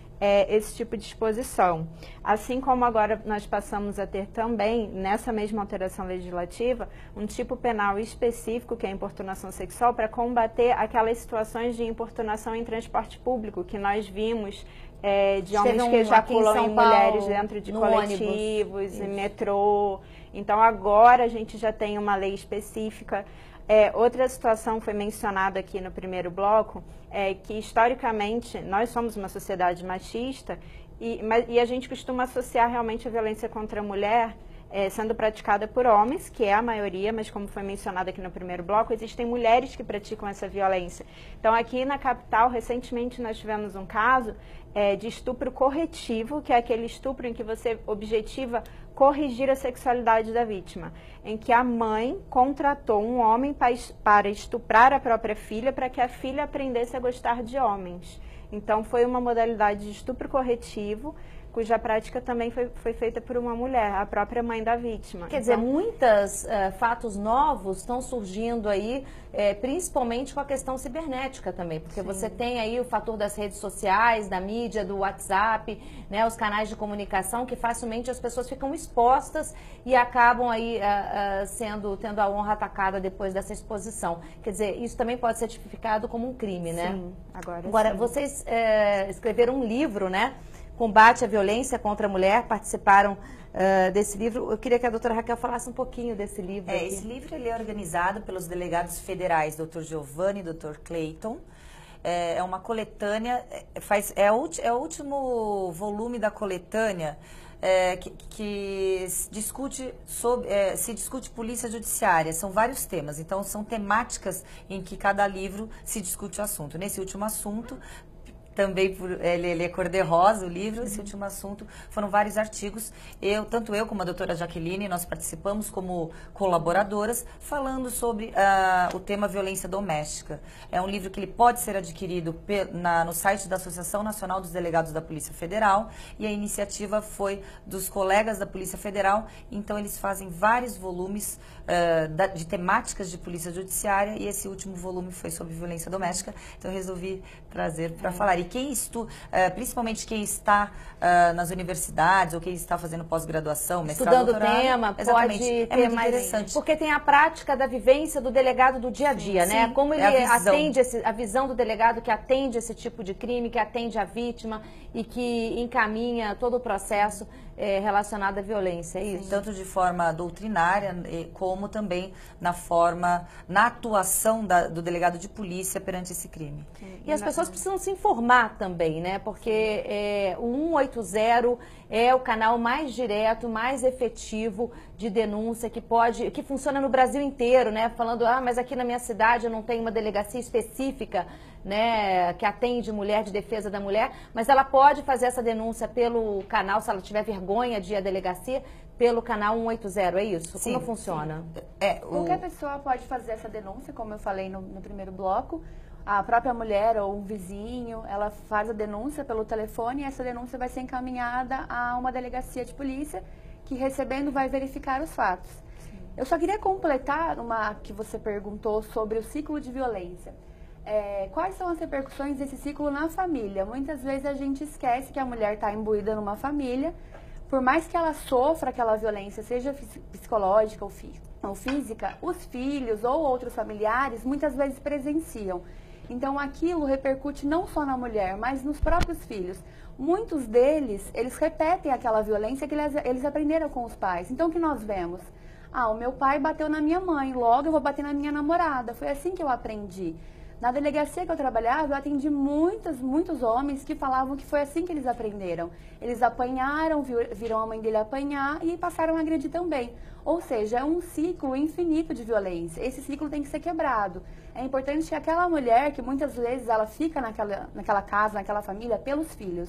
[SPEAKER 3] esse tipo de exposição. Assim como agora nós passamos a ter também, nessa mesma alteração legislativa, um tipo penal específico, que é a importunação sexual, para combater aquelas situações de importunação em transporte público, que nós vimos de homens que ejaculam em mulheres dentro de coletivos, em metrô. Então agora a gente já tem uma lei específica. Outra situação foi mencionada aqui no primeiro bloco, que historicamente nós somos uma sociedade machista e a gente costuma associar realmente a violência contra a mulher sendo praticada por homens, que é a maioria, mas como foi mencionado aqui no primeiro bloco, existem mulheres que praticam essa violência. Então aqui na capital, recentemente nós tivemos um caso de estupro corretivo, que é aquele estupro em que você objetiva corrigir a sexualidade da vítima, em que a mãe contratou um homem para estuprar a própria filha, para que a filha aprendesse a gostar de homens. Então foi uma modalidade de estupro corretivo, cuja prática também foi feita por uma mulher, a própria mãe da vítima.
[SPEAKER 1] Quer dizer, muitos fatos novos estão surgindo aí, principalmente com a questão cibernética também, porque você tem aí o fator das redes sociais, da mídia, do WhatsApp, né, os canais de comunicação, que facilmente as pessoas ficam expostas e acabam aí tendo a honra atacada depois dessa exposição. Quer dizer, isso também pode ser tipificado como um crime, né?
[SPEAKER 3] Sim,
[SPEAKER 1] agora sim. Vocês escreveram um livro, né? Combate à Violência contra a Mulher, participaram desse livro. Eu queria que a doutora Raquel falasse um pouquinho desse livro.
[SPEAKER 2] Esse livro ele é organizado pelos delegados federais, Dr. Giovanni e Dr. Clayton. É uma coletânea, é o último volume da coletânea que se discute polícia judiciária. São vários temas, então são temáticas em que cada livro se discute o assunto. Nesse último assunto, também ele é cor-de-rosa, o livro, esse último assunto, foram vários artigos. Tanto eu como a doutora Jaqueline, nós participamos como colaboradoras, falando sobre o tema violência doméstica. É um livro que ele pode ser adquirido no site da Associação Nacional dos Delegados da Polícia Federal, e a iniciativa foi dos colegas da Polícia Federal, então eles fazem vários volumes de temáticas de polícia judiciária, e esse último volume foi sobre violência doméstica, então eu resolvi trazer para falar. E quem principalmente quem está nas universidades ou quem está fazendo pós-graduação, mestrado,
[SPEAKER 1] estudando o tema, pode ter mais interessante. Porque tem a prática da vivência do delegado do dia a dia, né?
[SPEAKER 2] Sim,
[SPEAKER 1] como ele atende a visão do delegado que atende esse tipo de crime, que atende a vítima e que encaminha todo o processo relacionado à violência, é isso?
[SPEAKER 2] Tanto de forma doutrinária como como também na atuação do delegado de polícia perante esse crime.
[SPEAKER 1] E as pessoas precisam se informar também, né? Porque o 180 é o canal mais direto, mais efetivo de denúncia que funciona no Brasil inteiro, né? Falando, mas aqui na minha cidade eu não tenho uma delegacia específica, né, que atende mulher, de defesa da mulher, mas ela pode fazer essa denúncia pelo canal, se ela tiver vergonha de ir à delegacia, pelo canal 180, é isso?
[SPEAKER 2] Sim,
[SPEAKER 1] como funciona?
[SPEAKER 4] Qualquer pessoa pode fazer essa denúncia, como eu falei no primeiro bloco. A própria mulher ou um vizinho, ela faz a denúncia pelo telefone e essa denúncia vai ser encaminhada a uma delegacia de polícia que, recebendo, vai verificar os fatos. Sim. Eu só queria completar uma que você perguntou sobre o ciclo de violência. Quais são as repercussões desse ciclo na família? Muitas vezes a gente esquece que a mulher está imbuída numa família, por mais que ela sofra aquela violência, seja psicológica ou física, os filhos ou outros familiares muitas vezes presenciam. Então aquilo repercute não só na mulher, mas nos próprios filhos. Muitos deles, eles repetem aquela violência que eles aprenderam com os pais. Então o que nós vemos? O meu pai bateu na minha mãe, logo eu vou bater na minha namorada. Foi assim que eu aprendi. Na delegacia que eu trabalhava, eu atendi muitos homens que falavam que foi assim que eles aprenderam. Eles apanharam, viram a mãe dele apanhar e passaram a agredir também. Ou seja, é um ciclo infinito de violência. Esse ciclo tem que ser quebrado. É importante que aquela mulher, que muitas vezes ela fica naquela casa, naquela família, pelos filhos.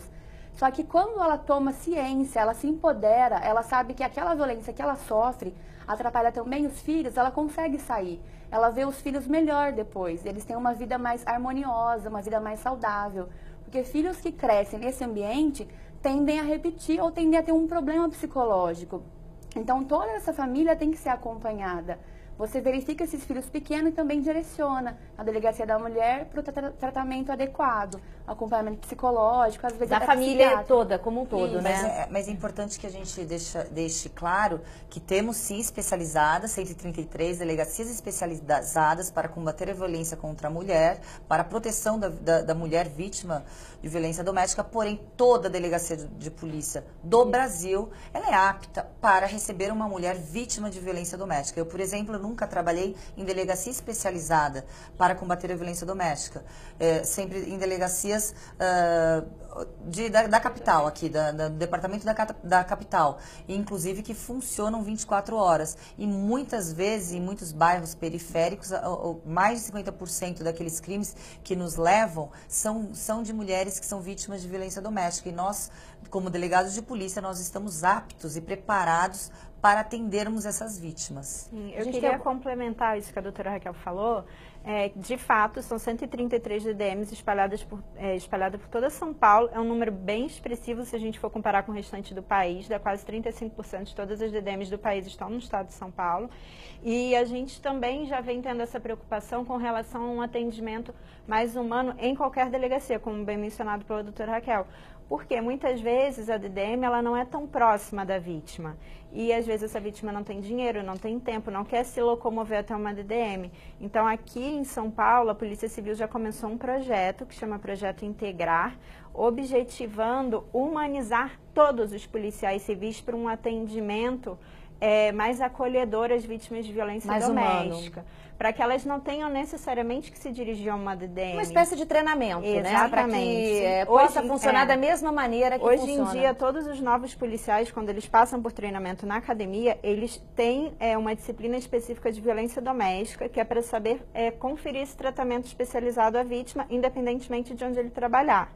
[SPEAKER 4] Só que quando ela toma ciência, ela se empodera, ela sabe que aquela violência que ela sofre atrapalha também os filhos, ela consegue sair. Ela vê os filhos melhor depois, eles têm uma vida mais harmoniosa, uma vida mais saudável. Porque filhos que crescem nesse ambiente tendem a repetir ou tendem a ter um problema psicológico. Então toda essa família tem que ser acompanhada. Você verifica esses filhos pequenos e também direciona a delegacia da mulher para o tratamento adequado, acompanhamento psicológico, às vezes
[SPEAKER 1] da família toda, como um todo, né?
[SPEAKER 2] Mas é importante que a gente deixe claro que temos sim 133 delegacias especializadas para combater a violência contra a mulher, para a proteção da mulher vítima de violência doméstica, porém toda a delegacia de polícia do Brasil, ela é apta para receber uma mulher vítima de violência doméstica. Eu, por exemplo, nunca trabalhei em delegacia especializada para combater a violência doméstica. Sempre em delegacias da capital aqui, do departamento da capital, inclusive que funcionam 24 horas. E muitas vezes, em muitos bairros periféricos, mais de 50% daqueles crimes que nos levam são de mulheres que são vítimas de violência doméstica. E nós, como delegados de polícia, nós estamos aptos e preparados para atendermos essas vítimas.
[SPEAKER 3] Sim, eu queria complementar isso que a doutora Raquel falou. De fato, são 133 DDMs espalhadas por toda São Paulo. É um número bem expressivo se a gente for comparar com o restante do país. Dá quase 35% de todas as DDMs do país estão no estado de São Paulo. E a gente também já vem tendo essa preocupação com relação a um atendimento mais humano em qualquer delegacia, como bem mencionado pela doutora Raquel. Porque muitas vezes a DDM ela não é tão próxima da vítima. E às vezes essa vítima não tem dinheiro, não tem tempo, não quer se locomover até uma DDM. Então aqui em São Paulo, a Polícia Civil já começou um projeto que chama Projeto Integrar, objetivando humanizar todos os policiais civis para um atendimento mais acolhedor às vítimas de violência
[SPEAKER 1] mais
[SPEAKER 3] doméstica.
[SPEAKER 1] Humano.
[SPEAKER 3] Para que elas não tenham necessariamente que se dirigir a uma DDM.
[SPEAKER 1] Uma espécie de treinamento,
[SPEAKER 3] exatamente,
[SPEAKER 1] né? Para que possa funcionar da mesma maneira que
[SPEAKER 3] hoje em dia, todos os novos policiais, quando eles passam por treinamento na academia, eles têm uma disciplina específica de violência doméstica, que é para saber conferir esse tratamento especializado à vítima, independentemente de onde ele trabalhar.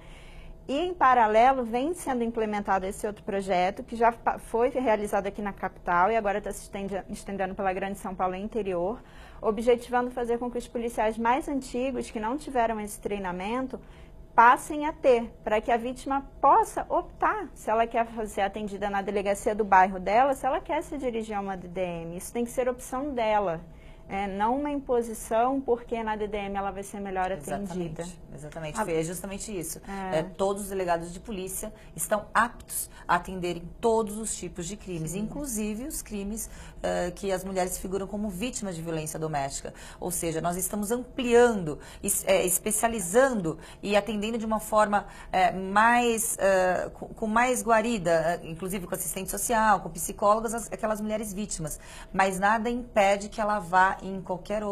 [SPEAKER 3] E, em paralelo, vem sendo implementado esse outro projeto, que já foi realizado aqui na capital e agora está se estendendo pela Grande São Paulo e interior, objetivando fazer com que os policiais mais antigos, que não tiveram esse treinamento, passem a ter, para que a vítima possa optar se ela quer ser atendida na delegacia do bairro dela, se ela quer se dirigir a uma DDM. Isso tem que ser opção dela. Não uma imposição, porque na DDM ela vai ser melhor atendida.
[SPEAKER 2] Exatamente, é justamente isso. Todos os delegados de polícia estão aptos a atenderem todos os tipos de crimes, inclusive os crimes que as mulheres figuram como vítimas de violência doméstica. Ou seja, nós estamos ampliando, especializando e atendendo de uma forma com mais guarida, inclusive com assistente social, com psicólogas, aquelas mulheres vítimas. Mas nada impede que ela vá em qualquer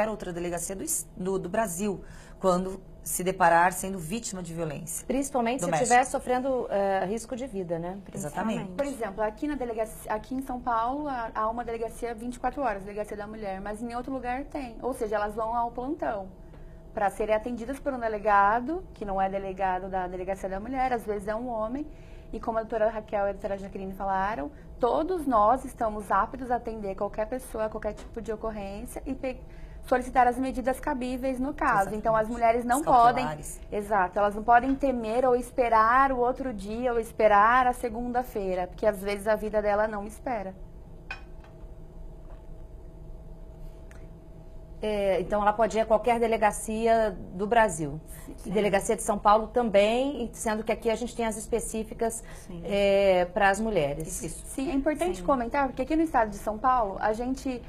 [SPEAKER 2] outra delegacia do Brasil, quando se deparar sendo vítima de violência.
[SPEAKER 1] Principalmente
[SPEAKER 2] doméstica.
[SPEAKER 1] se estiver sofrendo risco de vida, né?
[SPEAKER 2] Exatamente.
[SPEAKER 4] Por exemplo, aqui em São Paulo há uma delegacia 24 horas, delegacia da mulher, mas em outro lugar tem. Ou seja, elas vão ao plantão para serem atendidas por um delegado, que não é delegado da delegacia da mulher, às vezes é um homem. E como a doutora Raquel e a doutora Jaqueline falaram, todos nós estamos aptos a atender qualquer pessoa, qualquer tipo de ocorrência e solicitar as medidas cabíveis no caso. Exatamente. Então, as mulheres não podem... Exato, elas não podem temer ou esperar o outro dia ou esperar a segunda-feira, porque às vezes a vida dela não espera.
[SPEAKER 1] Então, ela pode ir a qualquer delegacia do Brasil. E delegacia de São Paulo também, sendo que aqui a gente tem as específicas para as mulheres.
[SPEAKER 4] Isso. Sim, é importante comentar, porque aqui no estado de São Paulo, a gente...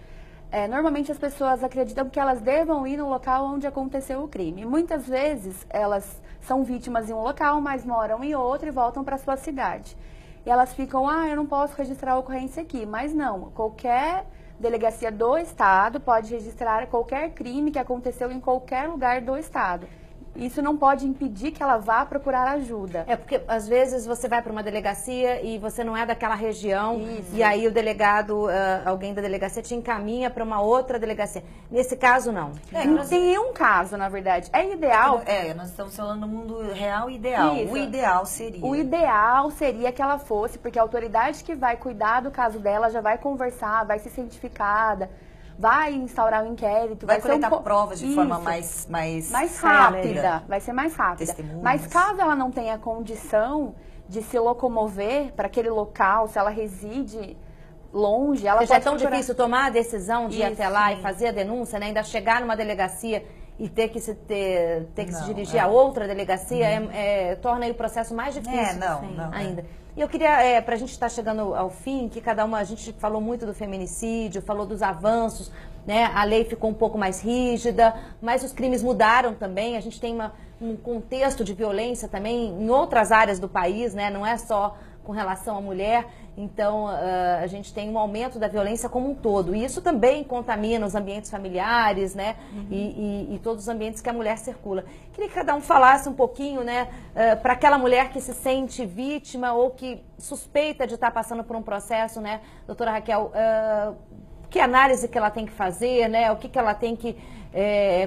[SPEAKER 4] normalmente as pessoas acreditam que elas devam ir no local onde aconteceu o crime. Muitas vezes elas são vítimas em um local, mas moram em outro e voltam para sua cidade. E elas ficam, eu não posso registrar a ocorrência aqui. Mas não, qualquer delegacia do estado pode registrar qualquer crime que aconteceu em qualquer lugar do estado. Isso não pode impedir que ela vá procurar ajuda.
[SPEAKER 1] Porque às vezes você vai para uma delegacia e você não é daquela região. Isso. E aí o delegado, alguém da delegacia te encaminha para uma outra delegacia. Nesse caso, não.
[SPEAKER 4] Não tem nenhum caso, na verdade. É ideal...
[SPEAKER 2] nós estamos falando do mundo real e ideal. Isso. O ideal seria...
[SPEAKER 4] O ideal seria que ela fosse, porque a autoridade que vai cuidar do caso dela já vai conversar, vai ser cientificada, vai instaurar um inquérito,
[SPEAKER 2] vai coletar provas de forma mais
[SPEAKER 4] rápida, vai ser mais rápida. Mas caso ela não tenha condição de se locomover para aquele local, se ela reside longe, ela pode
[SPEAKER 1] já é tão difícil tomar a decisão de ir até lá e fazer a denúncia, né? Ainda chegar numa delegacia e ter que se dirigir a outra delegacia, torna aí o processo mais difícil ainda. E eu queria, para a gente estar chegando ao fim, que a gente falou muito do feminicídio, falou dos avanços, né? A lei ficou um pouco mais rígida, mas os crimes mudaram também. A gente tem um contexto de violência também em outras áreas do país, né? Não é só com relação à mulher. Então, a gente tem um aumento da violência como um todo. E isso também contamina os ambientes familiares, né? E todos os ambientes que a mulher circula. Queria que cada um falasse um pouquinho, né? Para aquela mulher que se sente vítima ou que suspeita de estar passando por um processo, né? Doutora Raquel, que análise que ela tem que fazer, né? O que ela tem que...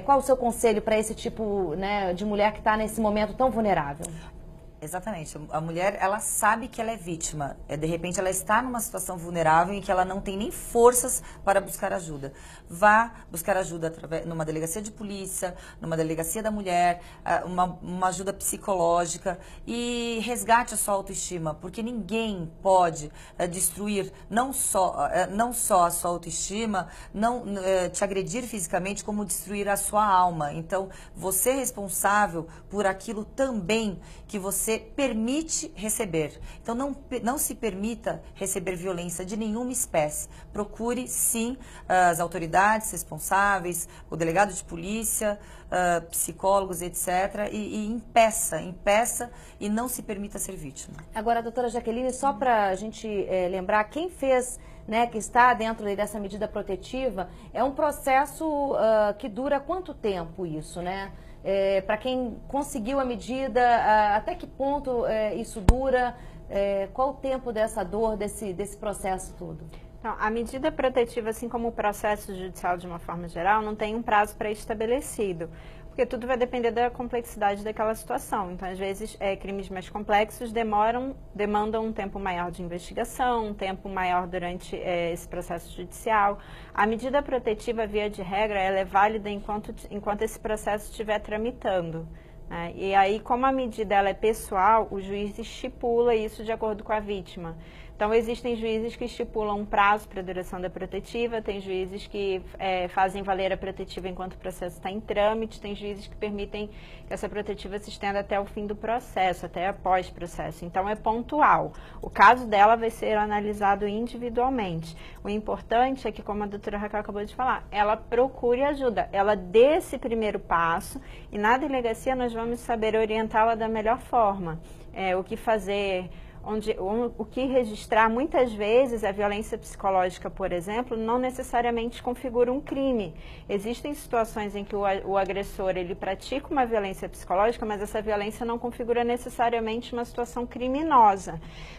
[SPEAKER 1] qual o seu conselho para esse tipo, né, de mulher que está nesse momento tão vulnerável?
[SPEAKER 2] Exatamente. A mulher, ela sabe que ela é vítima. De repente, ela está numa situação vulnerável em que ela não tem nem forças para buscar ajuda. Vá buscar ajuda numa delegacia de polícia, numa delegacia da mulher, uma ajuda psicológica e resgate a sua autoestima, porque ninguém pode destruir não só a sua autoestima, te agredir fisicamente, como destruir a sua alma. Então, você é responsável por aquilo também que você permite receber. Então, não se permita receber violência de nenhuma espécie. Procure, sim, as autoridades responsáveis, o delegado de polícia, psicólogos, etc. E impeça e não se permita ser vítima.
[SPEAKER 1] Agora, doutora Jaqueline, só para a gente lembrar, quem fez, né, que está dentro dessa medida protetiva, é um processo que dura quanto tempo isso, né? Para quem conseguiu a medida, até que ponto isso dura, qual o tempo dessa dor, desse processo todo?
[SPEAKER 3] Então, a medida protetiva, assim como o processo judicial de uma forma geral, não tem um prazo pré-estabelecido, porque tudo vai depender da complexidade daquela situação. Então, às vezes, crimes mais complexos demandam um tempo maior de investigação, um tempo maior durante esse processo judicial. A medida protetiva, via de regra, ela é válida enquanto esse processo estiver tramitando. Né? E aí, como a medida ela é pessoal, o juiz estipula isso de acordo com a vítima. Então, existem juízes que estipulam um prazo para a duração da protetiva, tem juízes que fazem valer a protetiva enquanto o processo está em trâmite, tem juízes que permitem que essa protetiva se estenda até o fim do processo, até após o processo. Então, é pontual. O caso dela vai ser analisado individualmente. O importante é que, como a doutora Raquel acabou de falar, ela procure ajuda, ela dê esse primeiro passo e na delegacia nós vamos saber orientá-la da melhor forma. O que fazer, o que registrar. Muitas vezes a violência psicológica, por exemplo, não necessariamente configura um crime. Existem situações em que o agressor ele pratica uma violência psicológica, mas essa violência não configura necessariamente uma situação criminosa,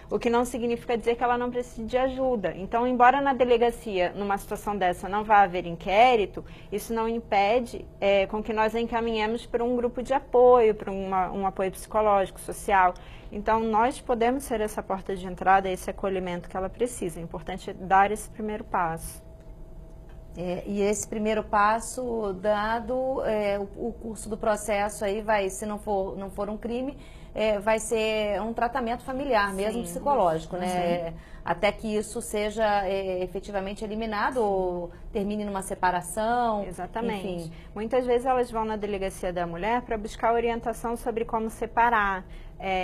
[SPEAKER 3] o que não significa dizer que ela não precise de ajuda. Então, embora na delegacia, numa situação dessa, não vá haver inquérito, isso não impede com que nós a encaminhemos para um grupo de apoio, para um apoio psicológico, social. Então, nós podemos ser essa porta de entrada, esse acolhimento que ela precisa. É importante dar esse primeiro passo.
[SPEAKER 1] E esse primeiro passo dado, o curso do processo aí vai, se não for um crime, vai ser um tratamento familiar, mesmo psicológico, né? Até que isso seja efetivamente eliminado ou termine numa separação.
[SPEAKER 3] Exatamente.
[SPEAKER 1] Enfim.
[SPEAKER 3] Muitas vezes elas vão na delegacia da mulher para buscar orientação sobre como separar,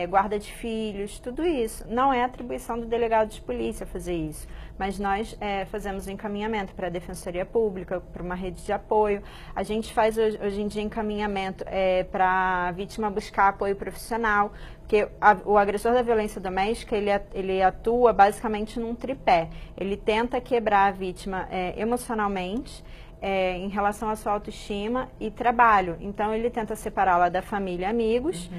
[SPEAKER 3] guarda de filhos, tudo isso. Não é atribuição do delegado de polícia fazer isso, mas nós fazemos o encaminhamento para a Defensoria Pública, para uma rede de apoio. A gente faz hoje em dia encaminhamento para a vítima buscar apoio profissional, porque o agressor da violência doméstica, ele atua basicamente num tripé. Ele tenta quebrar a vítima emocionalmente, em relação à sua autoestima e trabalho. Então, ele tenta separá-la da família e amigos,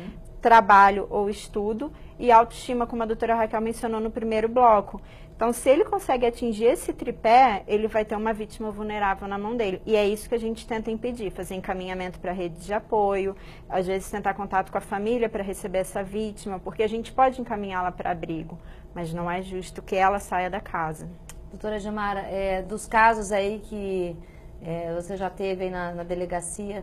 [SPEAKER 3] trabalho ou estudo e autoestima, como a doutora Raquel mencionou no primeiro bloco. Então, se ele consegue atingir esse tripé, ele vai ter uma vítima vulnerável na mão dele. E é isso que a gente tenta impedir, fazer encaminhamento para redes de apoio, às vezes tentar contato com a família para receber essa vítima, porque a gente pode encaminhá-la para abrigo, mas não é justo que ela saia da casa.
[SPEAKER 1] Doutora Gilmara, dos casos aí que você já teve aí na delegacia,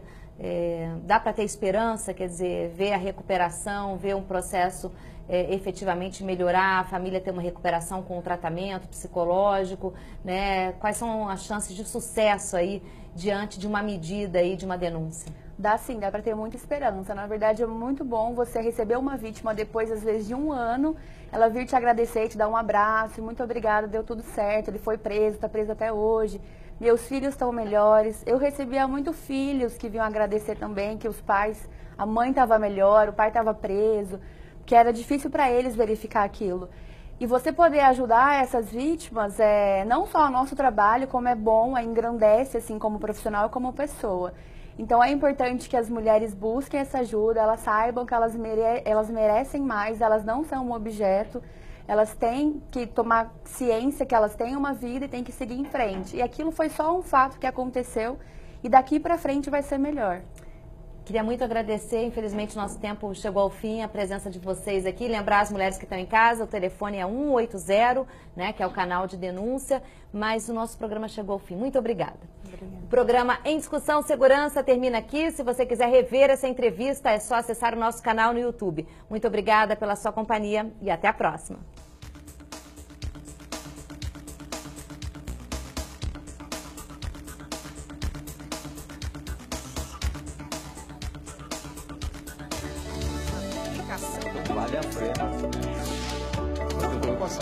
[SPEAKER 1] dá para ter esperança, quer dizer, ver a recuperação, ver um processo efetivamente melhorar, a família ter uma recuperação com o tratamento psicológico, né? Quais são as chances de sucesso aí diante de uma medida aí, de uma denúncia?
[SPEAKER 4] Dá sim, dá para ter muita esperança. Na verdade, é muito bom você receber uma vítima depois, às vezes, de um ano, ela vir te agradecer, te dar um abraço, muito obrigada, deu tudo certo, ele foi preso, está preso até hoje. Meus filhos estão melhores. Eu recebia muito filhos que vinham agradecer também, que os pais, a mãe estava melhor, o pai estava preso, que era difícil para eles verificar aquilo. E você poder ajudar essas vítimas, não só o nosso trabalho, como é bom, engrandece assim como profissional e como pessoa. Então é importante que as mulheres busquem essa ajuda, elas saibam que elas merecem mais, elas não são um objeto. Elas têm que tomar ciência que elas têm uma vida e têm que seguir em frente. E aquilo foi só um fato que aconteceu e daqui para frente vai ser melhor.
[SPEAKER 1] Queria muito agradecer, infelizmente nosso tempo chegou ao fim, a presença de vocês aqui. Lembrar as mulheres que estão em casa, o telefone é 180, né, que é o canal de denúncia, mas o nosso programa chegou ao fim. Muito obrigada. O programa Em Discussão Segurança termina aqui. Se você quiser rever essa entrevista, é só acessar o nosso canal no YouTube. Muito obrigada pela sua companhia e até a próxima.
[SPEAKER 8] Vale a pena. Eu posso